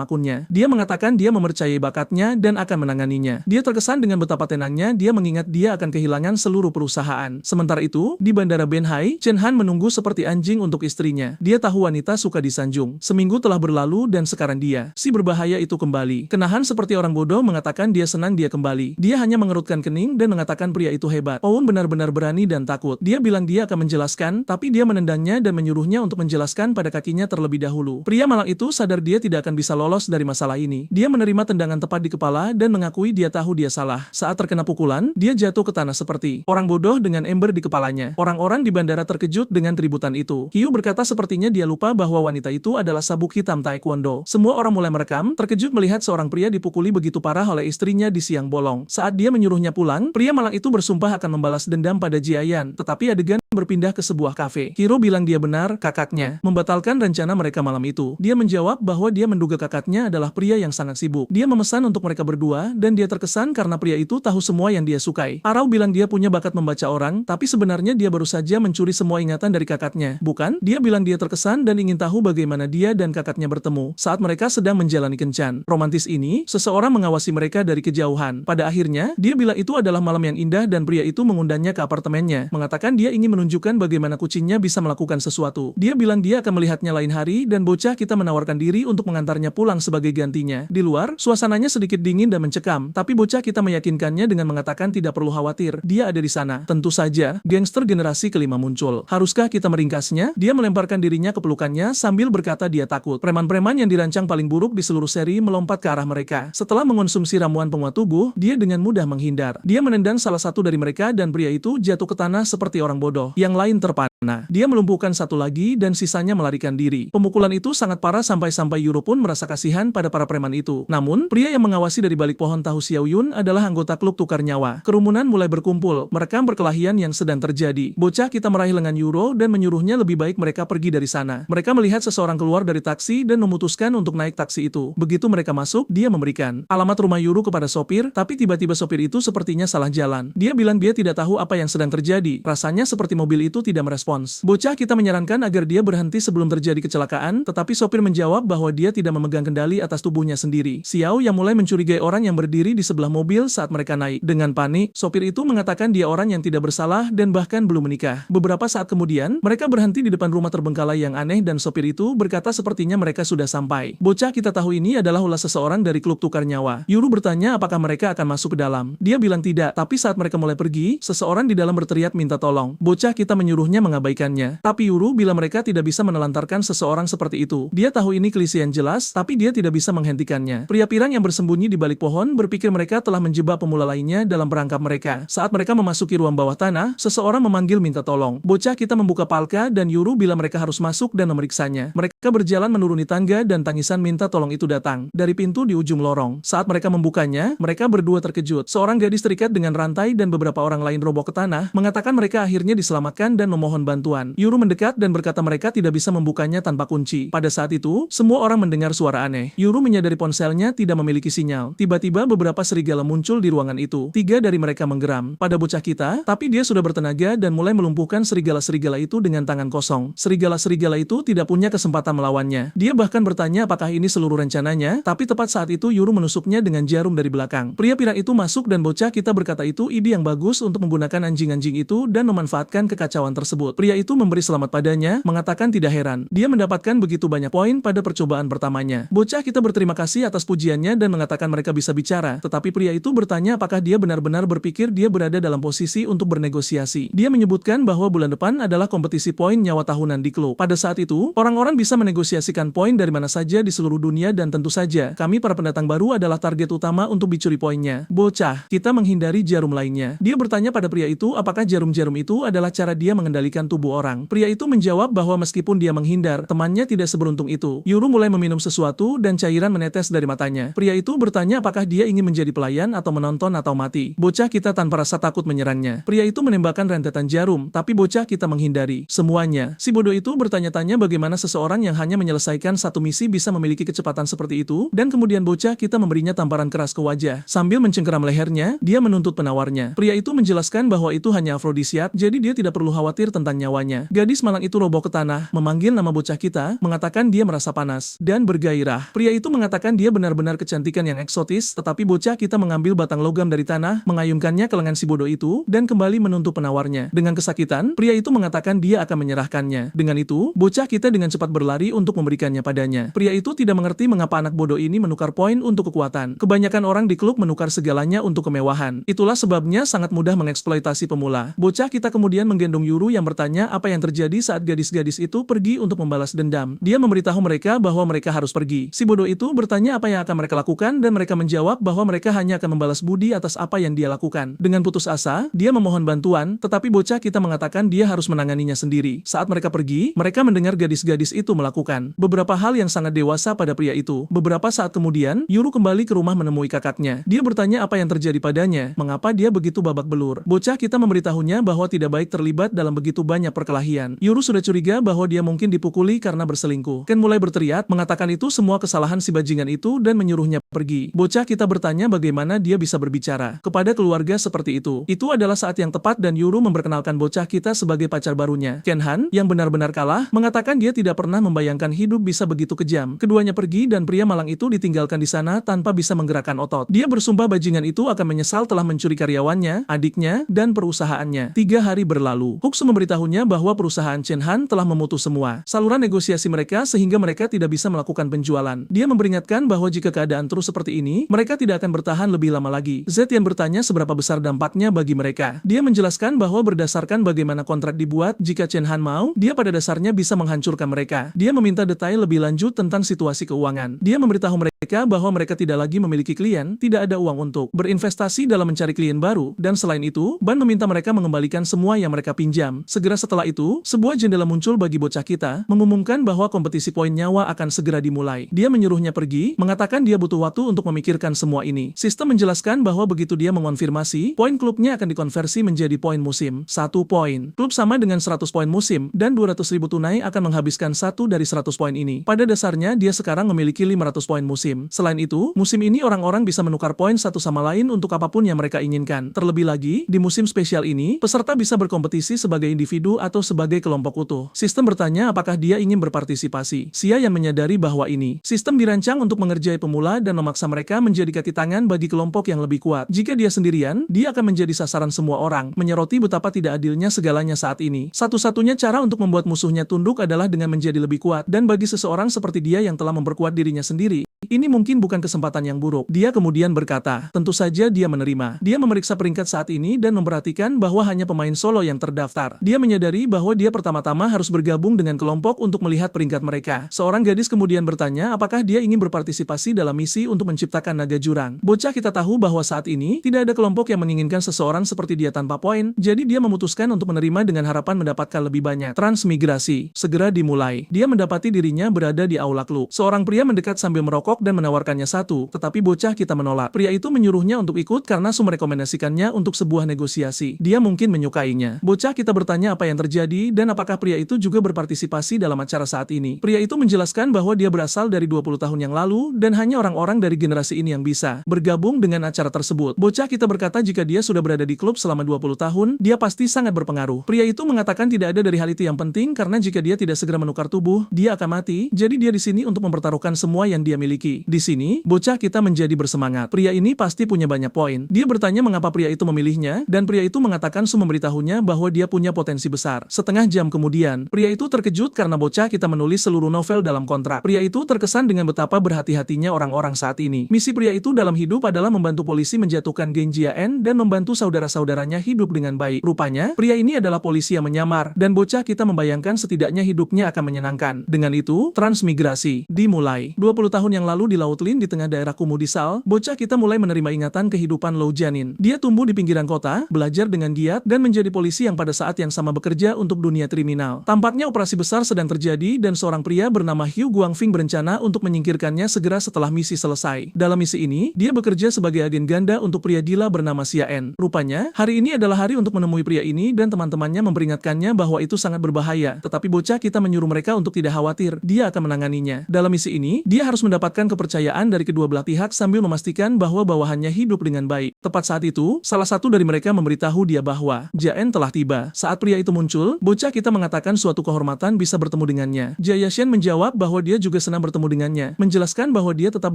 akunnya. Dia mengatakan dia mempercayai bakatnya dan akan menanganinya. Dia terkesan dengan betapa tenangnya dia mengingat dia akan kehilangan seluruh perusahaan. Sementara itu, di Bandara Benhai, Chen Han menunggu seperti anjing untuk istrinya. Dia tahu wanita suka disanjung. Seminggu telah berlalu dan sekarang dia, si berbahaya itu kembali. Kenahan seperti orang bodoh mengatakan dia senang dia kembali. Dia hanya mengerutkan kening dan mengatakan pria itu hebat. Owen benar-benar berani dan takut. Dia bilang dia akan menjelaskan, tapi dia menendangnya dan menyuruhnya untuk menjelaskan pada kakinya terlebih dahulu. Pria malang itu sadar dia tidak akan bisa lolos dari masalah ini. Dia menerima tendangan tepat di kepala dan mengakui dia tahu dia salah. Saat terkena pukulan, dia jatuh ke tanah seperti orang bodoh dengan ember di kepalanya. Orang-orang di bandara terkejut dengan keributan itu. Hugh berkata sepertinya dia lupa bahwa wanita itu adalah sabuk hitam taekwondo. Semua orang mulai merekam, terkejut melihat seorang pria dipukuli begitu parah oleh istrinya di siang bolong. Saat dia menyuruhnya pulang, pria malang itu bersumpah akan membalas dendam pada Jiayan, tetapi adegan berpindah ke sebuah kafe. Hiro bilang dia benar, kakaknya membatalkan rencana mereka malam itu. Dia menjawab bahwa dia menduga kakaknya adalah pria yang sangat sibuk. Dia memesan untuk mereka berdua dan dia terkesan karena pria itu tahu semua yang dia sukai. Arao bilang dia punya bakat membaca orang, tapi sebenarnya dia baru saja mencuri semua ingatan dari kakaknya. Bukan? Dia bilang dia terkesan dan ingin tahu bagaimana dia dan kakaknya bertemu saat mereka sedang menjalani kencan romantis ini. Seseorang mengawasi mereka dari kejauhan. Pada akhirnya, dia bilang itu adalah malam yang indah dan pria itu mengundangnya ke apartemennya, mengatakan dia ingin menunjukkan bagaimana kucingnya bisa melakukan sesuatu. Dia bilang dia akan melihatnya lain hari dan bocah kita menawarkan diri untuk mengantarnya pulang sebagai gantinya. Di luar, suasananya sedikit dingin dan mencekam, tapi bocah kita meyakinkannya dengan mengatakan tidak perlu khawatir, dia ada di sana. Tentu saja, gangster generasi kelima muncul. Haruskah kita meringkasnya? Dia melemparkan dirinya ke pelukannya sambil berkata dia takut. Preman-preman yang dirancang paling buruk di seluruh seri melompat ke arah mereka. Setelah mengonsumsi ramuan penguat tubuh, dia dengan mudah menghindar. Dia menendang salah satu dari mereka dan pria itu jatuh ke tanah seperti orang bodoh. Yang lain terpana. Dia melumpuhkan satu lagi dan sisanya melarikan diri. Pemukulan itu sangat parah sampai Yuro pun merasa kasihan pada para preman itu. Namun, pria yang mengawasi dari balik pohon tahu Xiao Yun adalah anggota klub tukar nyawa. Kerumunan mulai berkumpul, merekam perkelahian yang sedang terjadi. Bocah kita meraih lengan Yuro dan menyuruhnya lebih baik mereka pergi dari sana. Mereka melihat seseorang keluar dari taksi dan memutuskan untuk naik taksi itu. Begitu mereka masuk, dia memberikan alamat rumah Yuro kepada sopir, tapi tiba-tiba sopir itu sepertinya salah jalan. Dia bilang dia tidak tahu apa yang sedang terjadi. Rasanya seperti mobil itu tidak merespons. Bocah kita menyarankan agar dia berhenti sebelum terjadi kecelakaan, tetapi sopir menjawab bahwa dia tidak memegang kendali atas tubuhnya sendiri. Xiao yang mulai mencurigai orang yang berdiri di sebelah mobil saat mereka naik. Dengan panik, sopir itu mengatakan dia orang yang tidak bersalah dan bahkan belum menikah. Beberapa saat kemudian, mereka berhenti di depan rumah terbengkalai yang aneh dan sopir itu berkata sepertinya mereka sudah sampai. Bocah kita tahu ini adalah ulah seseorang dari klub tukar nyawa. Yuru bertanya apakah mereka akan masuk ke dalam. Dia bilang tidak, tapi saat mereka mulai pergi, seseorang di dalam berteriak minta tolong. Bocah kita menyuruhnya mengabaikannya. Tapi Yuru bila mereka tidak bisa menelantarkan seseorang seperti itu. Dia tahu ini klise yang jelas, tapi dia tidak bisa menghentikannya. Pria pirang yang bersembunyi di balik pohon berpikir mereka telah menjebak pemula lainnya dalam perangkap mereka. Saat mereka memasuki ruang bawah tanah, seseorang memanggil minta tolong. Bocah kita membuka palka dan Yuru bila mereka harus masuk dan memeriksanya. Mereka berjalan menuruni tangga dan tangisan minta tolong itu datang dari pintu di ujung lorong. Saat mereka membukanya, mereka berdua terkejut. Seorang gadis terikat dengan rantai dan beberapa orang lain roboh ke tanah, mengatakan mereka akhirnya diselamatkan dan memohon bantuan. Yuru mendekat dan berkata mereka tidak bisa membukanya tanpa kunci. Pada saat itu, semua orang mendengar suara aneh. Yuru menyadari ponselnya tidak memiliki sinyal. Tiba-tiba beberapa serigala muncul di ruangan itu. 3 dari mereka menggeram pada bocah kita, tapi dia sudah bertenaga dan mulai melumpuhkan serigala-serigala itu dengan tangan kosong. Serigala-serigala itu tidak punya kesempatan melawannya. Dia bahkan bertanya apakah ini seluruh rencananya, tapi tepat saat itu Yuru menusuknya dengan jarum dari belakang. Pria pirang itu masuk dan bocah kita berkata itu ide yang bagus untuk menggunakan anjing-anjing itu dan memanfaatkan kekacauan tersebut. Pria itu memberi selamat padanya, mengatakan tidak heran. Dia mendapatkan begitu banyak poin pada percobaan pertamanya. Bocah kita berterima kasih atas pujiannya dan mengatakan mereka bisa bicara. Tetapi pria itu bertanya apakah dia benar-benar berpikir dia berada dalam posisi untuk bernegosiasi. Dia menyebutkan bahwa bulan depan adalah kompetisi poin nyawa tahunan di klub. Pada saat itu, orang-orang bisa menegosiasikan poin dari mana saja di seluruh dunia dan tentu saja, kami para pendatang baru adalah target utama untuk dicuri poinnya. Bocah, kita menghindari jarum lainnya. Dia bertanya pada pria itu apakah jarum-jarum itu adalah cara dia mengendalikan tubuh orang. Pria itu menjawab bahwa meskipun dia menghindar, temannya tidak seberuntung itu. Yuru mulai meminum sesuatu dan cairan menetes dari matanya. Pria itu bertanya apakah dia ingin menjadi pelayan atau menonton atau mati. Bocah kita tanpa rasa takut menyerangnya. Pria itu menembakkan rentetan jarum, tapi bocah kita menghindari semuanya. Si bodoh itu bertanya-tanya bagaimana seseorang yang hanya menyelesaikan satu misi bisa memiliki kecepatan seperti itu, dan kemudian bocah kita memberinya tamparan keras ke wajah. Sambil mencengkeram lehernya, dia menuntut penawarnya. Pria itu menjelaskan bahwa itu hanya afrodisiak, jadi dia tidak perlu khawatir tentang nyawanya. Gadis malang itu roboh ke tanah, memanggil nama bocah kita, mengatakan dia merasa panas dan bergairah. Pria itu mengatakan dia benar-benar kecantikan yang eksotis, tetapi bocah kita mengambil batang logam dari tanah, mengayunkannya ke lengan si bodoh itu, dan kembali menuntut penawarnya. Dengan kesakitan, pria itu mengatakan dia akan menyerahkannya. Dengan itu, bocah kita dengan cepat berlari untuk memberikannya padanya. Pria itu tidak mengerti mengapa anak bodoh ini menukar poin untuk kekuatan. Kebanyakan orang di klub menukar segalanya untuk kemewahan. Itulah sebabnya sangat mudah mengeksploitasi pemula. Bocah kita kemudian menggendong Yuru yang bertanya apa yang terjadi saat gadis-gadis itu pergi untuk membalas dendam. Dia memberitahu mereka bahwa mereka harus pergi. Si bodoh itu bertanya apa yang akan mereka lakukan dan mereka menjawab bahwa mereka hanya akan membalas budi atas apa yang dia lakukan. Dengan putus asa, dia memohon bantuan, tetapi bocah kita mengatakan dia harus menanganinya sendiri. Saat mereka pergi, mereka mendengar gadis-gadis itu melakukan beberapa hal yang sangat dewasa pada pria itu. Beberapa saat kemudian, Yuru kembali ke rumah menemui kakaknya. Dia bertanya apa yang terjadi padanya, mengapa dia begitu babak belur. Bocah kita memberitahunya bahwa tidak baik terlibat dalam begitu banyak perkelahian. Yuru sudah curiga bahwa dia mungkin dipukuli karena berselingkuh. Ken mulai berteriak, mengatakan itu semua kesalahan si bajingan itu dan menyuruhnya pergi. Bocah kita bertanya bagaimana dia bisa berbicara kepada keluarga seperti itu. Itu adalah saat yang tepat dan Yuru memperkenalkan bocah kita sebagai pacar barunya. Ken Han, yang benar-benar kalah, mengatakan dia tidak pernah membayangkan hidup bisa begitu kejam. Keduanya pergi dan pria malang itu ditinggalkan di sana tanpa bisa menggerakkan otot. Dia bersumpah bajingan itu akan menyesal telah mencuri karyawannya, adiknya, dan perusahaannya. 3 hari berlalu. Huksu memberitahunya bahwa perusahaan Chen Han telah memutus semua saluran negosiasi mereka sehingga mereka tidak bisa melakukan penjualan. Dia memperingatkan bahwa jika keadaan terus seperti ini, mereka tidak akan bertahan lebih lama lagi. Zetian bertanya seberapa besar dampaknya bagi mereka. Dia menjelaskan bahwa berdasarkan bagaimana kontrak dibuat, jika Chen Han mau, dia pada dasarnya bisa menghancurkan mereka. Dia meminta detail lebih lanjut tentang situasi keuangan. Dia memberitahu mereka bahwa mereka tidak lagi memiliki klien, tidak ada uang untuk berinvestasi dalam mencari klien baru, dan selain itu, Ban meminta mereka mengembalikan semua yang mereka pinjam. Segera setelah itu, sebuah jendela muncul bagi bocah kita, mengumumkan bahwa kompetisi poin nyawa akan segera dimulai. Dia menyuruhnya pergi, mengatakan dia butuh waktu untuk memikirkan semua ini. Sistem menjelaskan bahwa begitu dia mengonfirmasi, poin klubnya akan dikonversi menjadi poin musim. 1 poin. Klub sama dengan 100 poin musim, dan 200.000 tunai akan menghabiskan 1 dari 100 poin ini. Pada dasarnya, dia sekarang memiliki 500 poin musim. Selain itu, musim ini orang-orang bisa menukar poin satu sama lain untuk apapun yang mereka inginkan. Terlebih lagi, di musim spesial ini, peserta bisa berkompetisi sebagai individu atau sebagai kelompok utuh. Sistem bertanya apakah dia ingin berpartisipasi. Xia yang menyadari bahwa ini sistem dirancang untuk mengerjai pemula dan memaksa mereka menjadi kaki tangan bagi kelompok yang lebih kuat. Jika dia sendirian, dia akan menjadi sasaran semua orang, menyoroti betapa tidak adilnya segalanya saat ini. Satu-satunya cara untuk membuat musuhnya tunduk adalah dengan menjadi lebih kuat, dan bagi seseorang seperti dia yang telah memperkuat dirinya sendiri, ini mungkin bukan kesempatan yang buruk. Dia kemudian berkata, tentu saja dia menerima. Dia memeriksa peringkat saat ini dan memperhatikan bahwa hanya pemain solo yang terdaftar. Dia menyadari bahwa dia pertama-tama harus bergabung dengan kelompok untuk melihat peringkat mereka. Seorang gadis kemudian bertanya apakah dia ingin berpartisipasi dalam misi untuk menciptakan naga jurang. Bocah kita tahu bahwa saat ini tidak ada kelompok yang menginginkan seseorang seperti dia tanpa poin, jadi dia memutuskan untuk menerima dengan harapan mendapatkan lebih banyak. Transmigrasi segera dimulai. Dia mendapati dirinya berada di aula klub. Seorang pria mendekat sambil merokok dan menawarkannya satu, tetapi bocah kita menolak. Pria itu menyuruhnya untuk ikut karena Su merekomendasikannya untuk sebuah negosiasi. Dia mungkin menyukainya. Bocah kita bertanya apa yang terjadi dan apakah pria itu juga berpartisipasi dalam acara saat ini. Pria itu menjelaskan bahwa dia berasal dari 20 tahun yang lalu dan hanya orang-orang dari generasi ini yang bisa bergabung dengan acara tersebut. Bocah kita berkata jika dia sudah berada di klub selama 20 tahun, dia pasti sangat berpengaruh. Pria itu mengatakan tidak ada dari hal itu yang penting karena jika dia tidak segera menukar tubuh, dia akan mati. Jadi dia di sini untuk mempertaruhkan semua yang dia miliki. selidiki. Di sini, bocah kita menjadi bersemangat. Pria ini pasti punya banyak poin. Dia bertanya mengapa pria itu memilihnya, dan pria itu mengatakan memberitahunya bahwa dia punya potensi besar. Setengah jam kemudian, pria itu terkejut karena bocah kita menulis seluruh novel dalam kontrak. Pria itu terkesan dengan betapa berhati-hatinya orang-orang saat ini. Misi pria itu dalam hidup adalah membantu polisi menjatuhkan geng JN dan membantu saudara-saudaranya hidup dengan baik. Rupanya, pria ini adalah polisi yang menyamar, dan bocah kita membayangkan setidaknya hidupnya akan menyenangkan. Dengan itu, transmigrasi dimulai. 20 tahun yang lalu di Laut Lin di tengah daerah Kumudisal, bocah kita mulai menerima ingatan kehidupan Lou Janin. Dia tumbuh di pinggiran kota, belajar dengan giat, dan menjadi polisi yang pada saat yang sama bekerja untuk dunia kriminal. Tampaknya operasi besar sedang terjadi dan seorang pria bernama Hugh Guangfing berencana untuk menyingkirkannya segera setelah misi selesai. Dalam misi ini, dia bekerja sebagai agen ganda untuk pria gila bernama Xian. Rupanya, hari ini adalah hari untuk menemui pria ini dan teman-temannya memperingatkannya bahwa itu sangat berbahaya. Tetapi bocah kita menyuruh mereka untuk tidak khawatir, dia akan menanganinya. Dalam misi ini, dia harus mendapatkan kepercayaan dari kedua belah pihak sambil memastikan bahwa bawahannya hidup dengan baik. Tepat saat itu, salah satu dari mereka memberitahu dia bahwa Jaen telah tiba. Saat pria itu muncul, bocah kita mengatakan suatu kehormatan bisa bertemu dengannya. Jayashen menjawab bahwa dia juga senang bertemu dengannya, menjelaskan bahwa dia tetap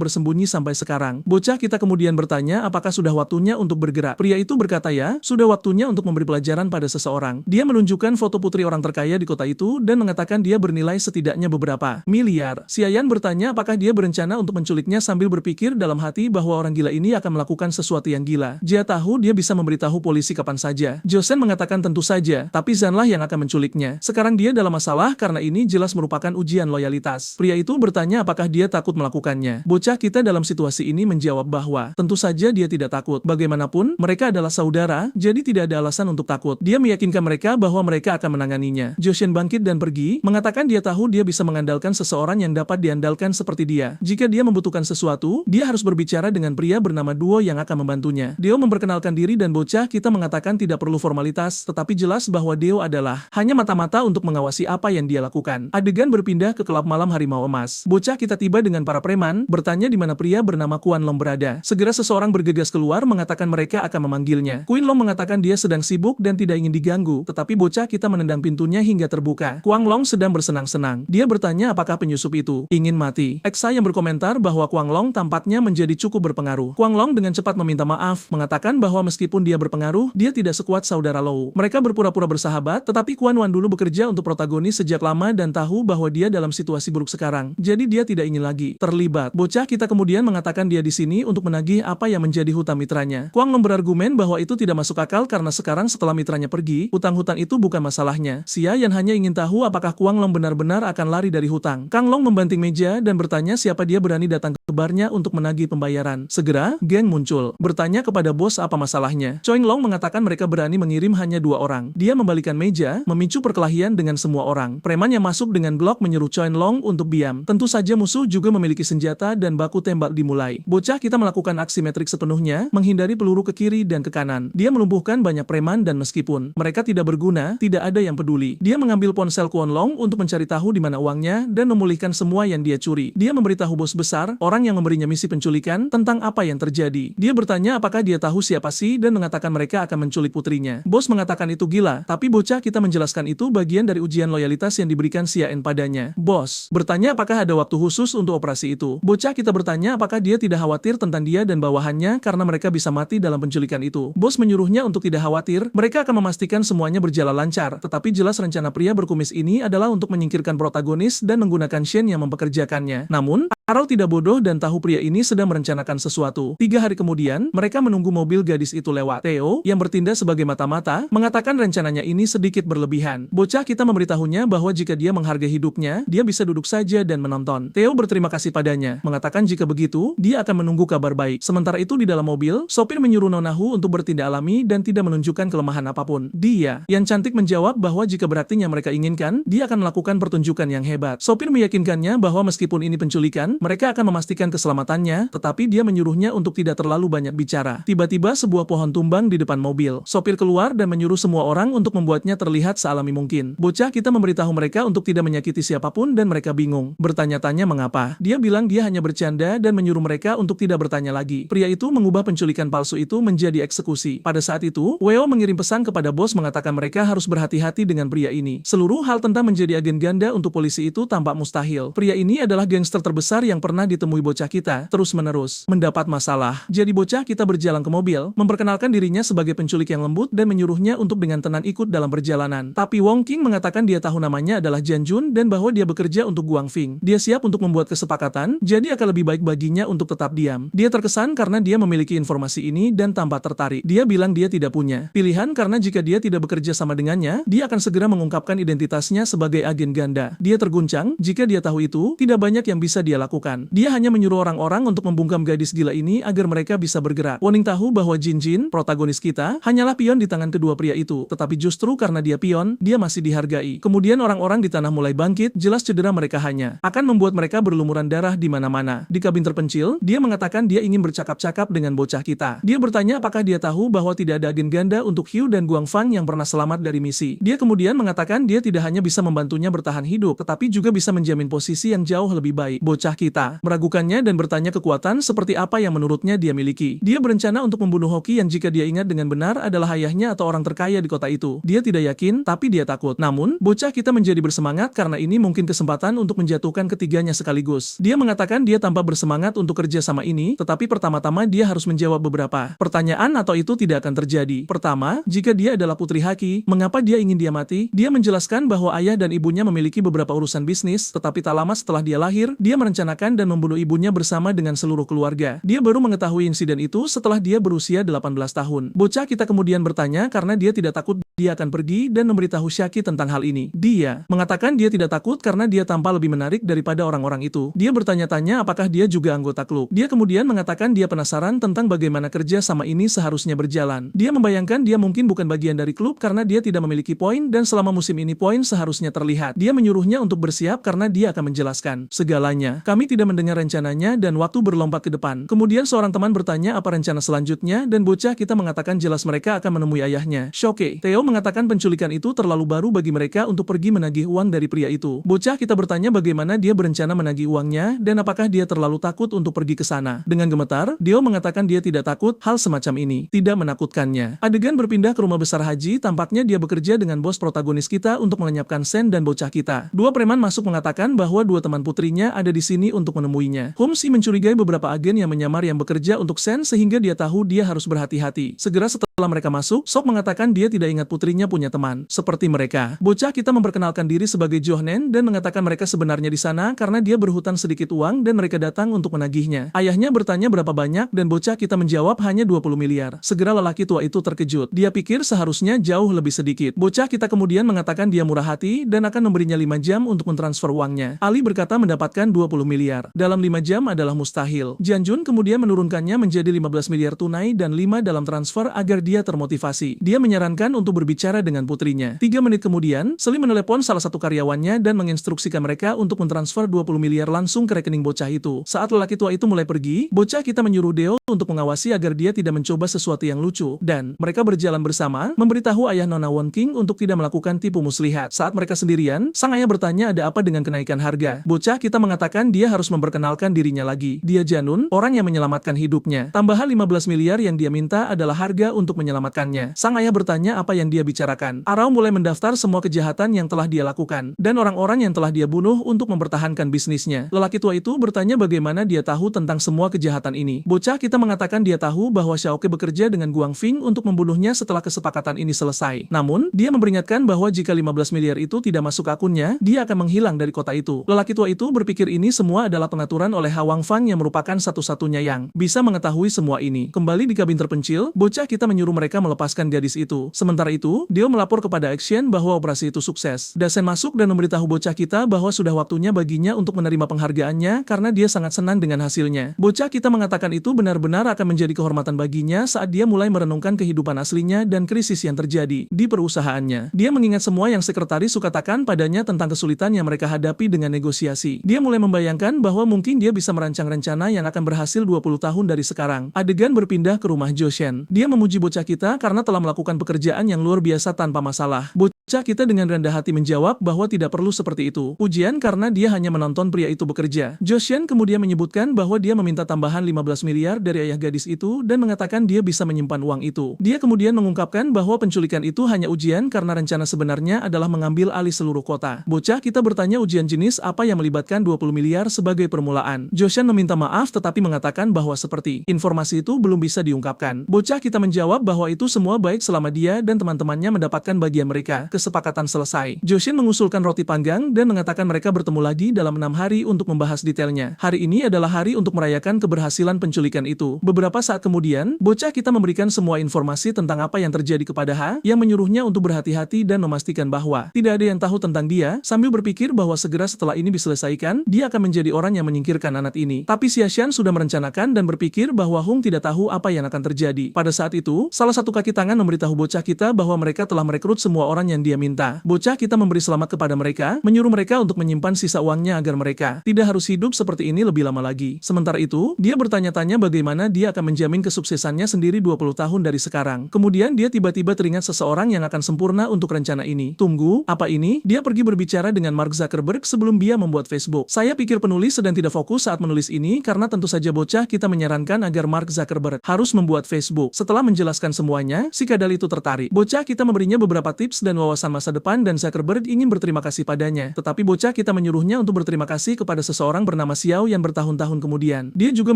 bersembunyi sampai sekarang. Bocah kita kemudian bertanya apakah sudah waktunya untuk bergerak. Pria itu berkata ya, sudah waktunya untuk memberi pelajaran pada seseorang. Dia menunjukkan foto putri orang terkaya di kota itu dan mengatakan dia bernilai setidaknya beberapa miliar. Xian bertanya apakah dia berencana untuk menculiknya sambil berpikir dalam hati bahwa orang gila ini akan melakukan sesuatu yang gila. Dia tahu dia bisa memberitahu polisi kapan saja. Joseon mengatakan tentu saja, tapi Zanlah yang akan menculiknya. Sekarang dia dalam masalah karena ini jelas merupakan ujian loyalitas. Pria itu bertanya apakah dia takut melakukannya. Bocah kita dalam situasi ini menjawab bahwa tentu saja dia tidak takut. Bagaimanapun, mereka adalah saudara, jadi tidak ada alasan untuk takut. Dia meyakinkan mereka bahwa mereka akan menanganinya. Joseon bangkit dan pergi, mengatakan dia tahu dia bisa mengandalkan seseorang yang dapat diandalkan seperti dia. Jika dia membutuhkan sesuatu, dia harus berbicara dengan pria bernama Duo yang akan membantunya. Deo memperkenalkan diri dan bocah kita mengatakan tidak perlu formalitas, tetapi jelas bahwa Deo adalah hanya mata-mata untuk mengawasi apa yang dia lakukan. Adegan berpindah ke klub malam Harimau Emas. Bocah kita tiba dengan para preman, bertanya di mana pria bernama Kuan Long berada. Segera seseorang bergegas keluar mengatakan mereka akan memanggilnya. Kuan Long mengatakan dia sedang sibuk dan tidak ingin diganggu, tetapi bocah kita menendang pintunya hingga terbuka. Kuang Long sedang bersenang-senang. Dia bertanya apakah penyusup itu ingin mati. Eksa yang berkomentar bahwa Kuang Long tampaknya menjadi cukup berpengaruh. Kuang Long dengan cepat meminta maaf, mengatakan bahwa meskipun dia berpengaruh, dia tidak sekuat saudara Lou. Mereka berpura-pura bersahabat, tetapi Kuan Wan dulu bekerja untuk protagonis sejak lama dan tahu bahwa dia dalam situasi buruk sekarang. Jadi dia tidak ingin lagi terlibat. Bocah kita kemudian mengatakan dia di sini untuk menagih apa yang menjadi hutang mitranya. Kuang Long berargumen bahwa itu tidak masuk akal karena sekarang setelah mitranya pergi, hutang-hutang itu bukan masalahnya. Xian hanya ingin tahu apakah Kuang Long benar-benar akan lari dari hutang. Kang Long membanting meja dan bertanya siapa dia berani datang ke barnya untuk menagih pembayaran. Segera, geng muncul. Bertanya kepada bos apa masalahnya. Choi Long mengatakan mereka berani mengirim hanya 2 orang. Dia membalikan meja, memicu perkelahian dengan semua orang. Preman yang masuk dengan Glock menyuruh Choi Long untuk diam. Tentu saja musuh juga memiliki senjata dan baku tembak dimulai. Bocah kita melakukan aksi metrik sepenuhnya, menghindari peluru ke kiri dan ke kanan. Dia melumpuhkan banyak preman dan meskipun mereka tidak berguna, tidak ada yang peduli. Dia mengambil ponsel Kuan Long untuk mencari tahu di mana uangnya dan memulihkan semua yang dia curi. Dia memberitahu bos besar, orang yang memberinya misi penculikan, tentang apa yang terjadi. Dia bertanya apakah dia tahu siapa sih dan mengatakan mereka akan menculik putrinya. Bos mengatakan itu gila, tapi bocah kita menjelaskan itu bagian dari ujian loyalitas yang diberikan Xian padanya. Bos bertanya apakah ada waktu khusus untuk operasi itu. Bocah kita bertanya apakah dia tidak khawatir tentang dia dan bawahannya karena mereka bisa mati dalam penculikan itu. Bos menyuruhnya untuk tidak khawatir, mereka akan memastikan semuanya berjalan lancar, tetapi jelas rencana pria berkumis ini adalah untuk menyingkirkan protagonis dan menggunakan Shen yang mempekerjakannya. Namun, Arrow tidak bodoh dan tahu pria ini sedang merencanakan sesuatu. 3 hari kemudian, mereka menunggu mobil gadis itu lewat. Theo, yang bertindak sebagai mata-mata, mengatakan rencananya ini sedikit berlebihan. Bocah kita memberitahunya bahwa jika dia menghargai hidupnya, dia bisa duduk saja dan menonton. Theo berterima kasih padanya, mengatakan jika begitu, dia akan menunggu kabar baik. Sementara itu di dalam mobil, sopir menyuruh Nonahu untuk bertindak alami dan tidak menunjukkan kelemahan apapun. Dia, yang cantik menjawab bahwa jika berakting yang mereka inginkan, dia akan melakukan pertunjukan yang hebat. Sopir meyakinkannya bahwa meskipun ini penculikan, mereka akan memastikan keselamatannya, tetapi dia menyuruhnya untuk tidak terlalu banyak bicara. Tiba-tiba sebuah pohon tumbang di depan mobil. Sopir keluar dan menyuruh semua orang untuk membuatnya terlihat sealami mungkin. Bocah kita memberitahu mereka untuk tidak menyakiti siapapun dan mereka bingung. Bertanya-tanya mengapa. Dia bilang dia hanya bercanda dan menyuruh mereka untuk tidak bertanya lagi. Pria itu mengubah penculikan palsu itu menjadi eksekusi. Pada saat itu, Weo mengirim pesan kepada bos mengatakan mereka harus berhati-hati dengan pria ini. Seluruh hal tentang menjadi agen ganda untuk polisi itu tampak mustahil. Pria ini adalah gangster terbesar yang yang pernah ditemui bocah kita terus-menerus mendapat masalah. Jadi bocah kita berjalan ke mobil, memperkenalkan dirinya sebagai penculik yang lembut dan menyuruhnya untuk dengan tenang ikut dalam perjalanan. Tapi Wong King mengatakan dia tahu namanya adalah Jian Jun dan bahwa dia bekerja untuk Guang Fing. Dia siap untuk membuat kesepakatan, jadi akan lebih baik baginya untuk tetap diam. Dia terkesan karena dia memiliki informasi ini dan tampak tertarik. Dia bilang dia tidak punya pilihan karena jika dia tidak bekerja sama dengannya, dia akan segera mengungkapkan identitasnya sebagai agen ganda. Dia terguncang, jika dia tahu itu, tidak banyak yang bisa dia lakukan. Dia hanya menyuruh orang-orang untuk membungkam gadis gila ini agar mereka bisa bergerak. Woning tahu bahwa Jin Jin, protagonis kita, hanyalah pion di tangan kedua pria itu. Tetapi justru karena dia pion, dia masih dihargai. Kemudian orang-orang di tanah mulai bangkit, jelas cedera mereka hanya akan membuat mereka berlumuran darah di mana-mana. Di kabin terpencil, dia mengatakan dia ingin bercakap-cakap dengan bocah kita. Dia bertanya apakah dia tahu bahwa tidak ada agen ganda untuk Hugh dan Guang Fang yang pernah selamat dari misi. Dia kemudian mengatakan dia tidak hanya bisa membantunya bertahan hidup, tetapi juga bisa menjamin posisi yang jauh lebih baik. Bocah kita meragukannya dan bertanya kekuatan seperti apa yang menurutnya dia miliki. Dia berencana untuk membunuh Hoki yang jika dia ingat dengan benar adalah ayahnya atau orang terkaya di kota itu. Dia tidak yakin, tapi dia takut. Namun, bocah kita menjadi bersemangat karena ini mungkin kesempatan untuk menjatuhkan ketiganya sekaligus. Dia mengatakan dia tampak bersemangat untuk kerja sama ini, tetapi pertama-tama dia harus menjawab beberapa pertanyaan atau itu tidak akan terjadi. Pertama, jika dia adalah putri Haki, mengapa dia ingin dia mati? Dia menjelaskan bahwa ayah dan ibunya memiliki beberapa urusan bisnis, tetapi tak lama setelah dia lahir, dia merencanakan dan membunuh ibunya bersama dengan seluruh keluarga. Dia baru mengetahui insiden itu setelah dia berusia 18 tahun. Bocah kita kemudian bertanya karena dia tidak takut dia akan pergi dan memberitahu Shaki tentang hal ini. Dia mengatakan dia tidak takut karena dia tampak lebih menarik daripada orang-orang itu. Dia bertanya-tanya apakah dia juga anggota klub. Dia kemudian mengatakan dia penasaran tentang bagaimana kerja sama ini seharusnya berjalan. Dia membayangkan dia mungkin bukan bagian dari klub karena dia tidak memiliki poin dan selama musim ini poin seharusnya terlihat. Dia menyuruhnya untuk bersiap karena dia akan menjelaskan segalanya. Kami tidak mendengar rencananya dan waktu berlompat ke depan. Kemudian seorang teman bertanya apa rencana selanjutnya dan bocah kita mengatakan jelas mereka akan menemui ayahnya. Shoke. Theo mengatakan penculikan itu terlalu baru bagi mereka untuk pergi menagih uang dari pria itu. Bocah kita bertanya bagaimana dia berencana menagih uangnya dan apakah dia terlalu takut untuk pergi ke sana. Dengan gemetar, Theo mengatakan dia tidak takut hal semacam ini. Tidak menakutkannya. Adegan berpindah ke rumah besar haji, tampaknya dia bekerja dengan bos protagonis kita untuk melenyapkan Sen dan bocah kita. Dua preman masuk mengatakan bahwa dua teman putrinya ada di sini untuk menemuinya. Homsi mencurigai beberapa agen yang menyamar yang bekerja untuk Sen sehingga dia tahu dia harus berhati-hati. Segera setelah mereka masuk, Sok mengatakan dia tidak ingat putrinya punya teman seperti mereka. Bocah kita memperkenalkan diri sebagai Johnen dan mengatakan mereka sebenarnya di sana karena dia berhutang sedikit uang dan mereka datang untuk menagihnya. Ayahnya bertanya berapa banyak dan bocah kita menjawab hanya 20 miliar. Segera lelaki tua itu terkejut. Dia pikir seharusnya jauh lebih sedikit. Bocah kita kemudian mengatakan dia murah hati dan akan memberinya 5 jam untuk mentransfer uangnya. Ali berkata mendapatkan 20 miliar. Dalam 5 jam adalah mustahil. Jian Jun kemudian menurunkannya menjadi 15 miliar tunai dan 5 dalam transfer agar dia termotivasi. Dia menyarankan untuk berbicara dengan putrinya. 3 menit kemudian, Seli menelepon salah satu karyawannya dan menginstruksikan mereka untuk mentransfer 20 miliar langsung ke rekening bocah itu. Saat lelaki tua itu mulai pergi, bocah kita menyuruh Deo untuk mengawasi agar dia tidak mencoba sesuatu yang lucu. Dan mereka berjalan bersama, memberitahu ayah Nona Won King untuk tidak melakukan tipu muslihat. Saat mereka sendirian, sang ayah bertanya ada apa dengan kenaikan harga. Bocah kita mengatakan dia harus memperkenalkan dirinya lagi. Dia Janun, orang yang menyelamatkan hidupnya. Tambahan 15 miliar yang dia minta adalah harga untuk menyelamatkannya. Sang ayah bertanya apa yang dia bicarakan. Arau mulai mendaftar semua kejahatan yang telah dia lakukan dan orang-orang yang telah dia bunuh untuk mempertahankan bisnisnya. Lelaki tua itu bertanya bagaimana dia tahu tentang semua kejahatan ini. Bocah kita mengatakan dia tahu bahwa Xiaoke bekerja dengan Guang Fing untuk membunuhnya setelah kesepakatan ini selesai. Namun, dia memperingatkan bahwa jika 15 miliar itu tidak masuk akunnya, dia akan menghilang dari kota itu. Lelaki tua itu berpikir ini semua adalah pengaturan oleh Hwang Fang yang merupakan satu-satunya yang bisa mengetahui semua ini. Kembali di kabin terpencil, bocah kita menyuruh mereka melepaskan gadis itu. Sementara itu, dia melapor kepada Action bahwa operasi itu sukses. Dasen masuk dan memberitahu bocah kita bahwa sudah waktunya baginya untuk menerima penghargaannya karena dia sangat senang dengan hasilnya. Bocah kita mengatakan itu benar-benar akan menjadi kehormatan baginya saat dia mulai merenungkan kehidupan aslinya dan krisis yang terjadi di perusahaannya. Dia mengingat semua yang sekretaris katakan padanya tentang kesulitan yang mereka hadapi dengan negosiasi. Dia mulai membayangkan bahwa mungkin dia bisa merancang rencana yang akan berhasil 20 tahun dari sekarang. Adegan berpindah ke rumah Joshen. Dia memuji bocah kita karena telah melakukan pekerjaan yang luar biasa tanpa masalah. Bocah kita dengan rendah hati menjawab bahwa tidak perlu seperti itu. Pujian karena dia hanya menonton pria itu bekerja. Joshian kemudian menyebutkan bahwa dia meminta tambahan 15 miliar dari ayah gadis itu dan mengatakan dia bisa menyimpan uang itu. Dia kemudian mengungkapkan bahwa penculikan itu hanya ujian karena rencana sebenarnya adalah mengambil alih seluruh kota. Bocah kita bertanya ujian jenis apa yang melibatkan 20 miliar sebagai permulaan. Joshian meminta maaf tetapi mengatakan bahwa seperti informasi itu belum bisa diungkapkan. Bocah kita menjawab bahwa itu semua baik selama dia dan teman-temannya mendapatkan bagian mereka. Kesepakatan selesai. Joshin mengusulkan roti panggang dan mengatakan mereka bertemu lagi dalam 6 hari untuk membahas detailnya. Hari ini adalah hari untuk merayakan keberhasilan penculikan itu. Beberapa saat kemudian, bocah kita memberikan semua informasi tentang apa yang terjadi kepada Ha, yang menyuruhnya untuk berhati-hati dan memastikan bahwa tidak ada yang tahu tentang dia, sambil berpikir bahwa segera setelah ini diselesaikan, dia akan menjadi orang yang menyingkirkan anak ini. Tapi Xiaxian sudah merencanakan dan berpikir bahwa Hung tidak tahu apa yang akan terjadi. Pada saat itu, salah satu kaki tangan memberitahu bocah kita bahwa mereka telah merekrut semua orang yang dia minta. Bocah kita memberi selamat kepada mereka, menyuruh mereka untuk menyimpan sisa uangnya agar mereka tidak harus hidup seperti ini lebih lama lagi. Sementara itu, dia bertanya-tanya bagaimana dia akan menjamin kesuksesannya sendiri 20 tahun dari sekarang. Kemudian dia tiba-tiba teringat seseorang yang akan sempurna untuk rencana ini. Tunggu, apa ini? Dia pergi berbicara dengan Mark Zuckerberg sebelum dia membuat Facebook. Saya pikir penulis sedang tidak fokus saat menulis ini karena tentu saja bocah kita menyarankan agar Mark Zuckerberg harus membuat Facebook. Setelah menjelaskan semuanya, si kadal itu tertarik. Bocah kita memberinya beberapa tips dan wawasan masa depan dan Zuckerberg ingin berterima kasih padanya. Tetapi bocah kita menyuruhnya untuk berterima kasih kepada seseorang bernama Xiao yang bertahun-tahun kemudian. Dia juga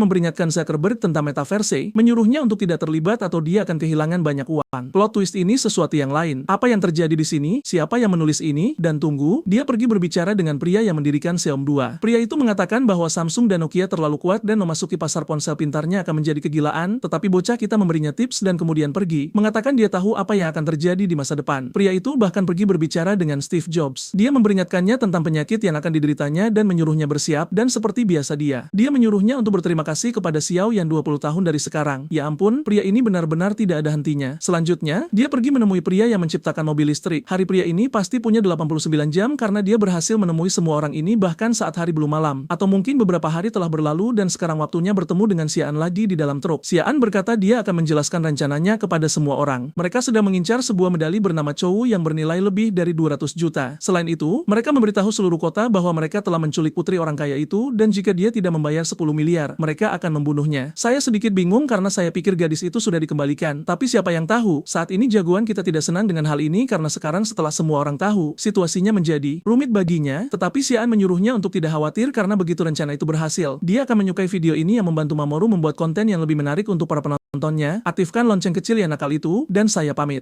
memperingatkan Zuckerberg tentang metaverse, menyuruhnya untuk tidak terlibat atau dia akan kehilangan banyak uang. Plot twist ini sesuatu yang lain. Apa yang terjadi di sini? Siapa yang menulis ini? Dan tunggu, dia pergi berbicara dengan pria yang mendirikan Xeom 2. Pria itu mengatakan bahwa Samsung dan Nokia terlalu kuat dan memasuki pasar ponsel pintarnya akan menjadi kegilaan, tetapi bocah kita memberinya tips dan kemudian pergi, mengatakan dia tahu apa yang akan terjadi di masa depan. Pria itu bahkan pergi berbicara dengan Steve Jobs. Dia memperingatkannya tentang penyakit yang akan dideritanya dan menyuruhnya bersiap, dan seperti biasa dia menyuruhnya untuk berterima kasih kepada Xiao yang 20 tahun dari sekarang. Ya ampun, pria ini benar-benar tidak ada hentinya. Selanjutnya, dia pergi menemui pria yang menciptakan mobil listrik. Hari pria ini pasti punya 89 jam karena dia berhasil menemui semua orang ini bahkan saat hari belum malam. Atau mungkin beberapa hari telah berlalu dan sekarang waktunya bertemu dengan Xian lagi di dalam truk. Xian berkata dia akan menjelaskan rencananya kepada semua orang. Mereka sedang mengincar sebuah medali bernama Chou yang bernilai lebih dari 200 juta. Selain itu, mereka memberitahu seluruh kota bahwa mereka telah menculik putri orang kaya itu dan jika dia tidak membayar 10 miliar, mereka akan membunuhnya. Saya sedikit bingung karena saya pikir gadis itu sudah dikembalikan. Tapi siapa yang tahu? Saat ini jagoan kita tidak senang dengan hal ini karena sekarang setelah semua orang tahu, situasinya menjadi rumit baginya, tetapi Xian menyuruhnya untuk tidak khawatir karena begitu rencana itu berhasil, dia akan menyukai video ini yang membantu Mamoru membuat konten yang lebih menarik untuk para penontonnya. Aktifkan lonceng kecil yang nakal itu, dan saya pamit.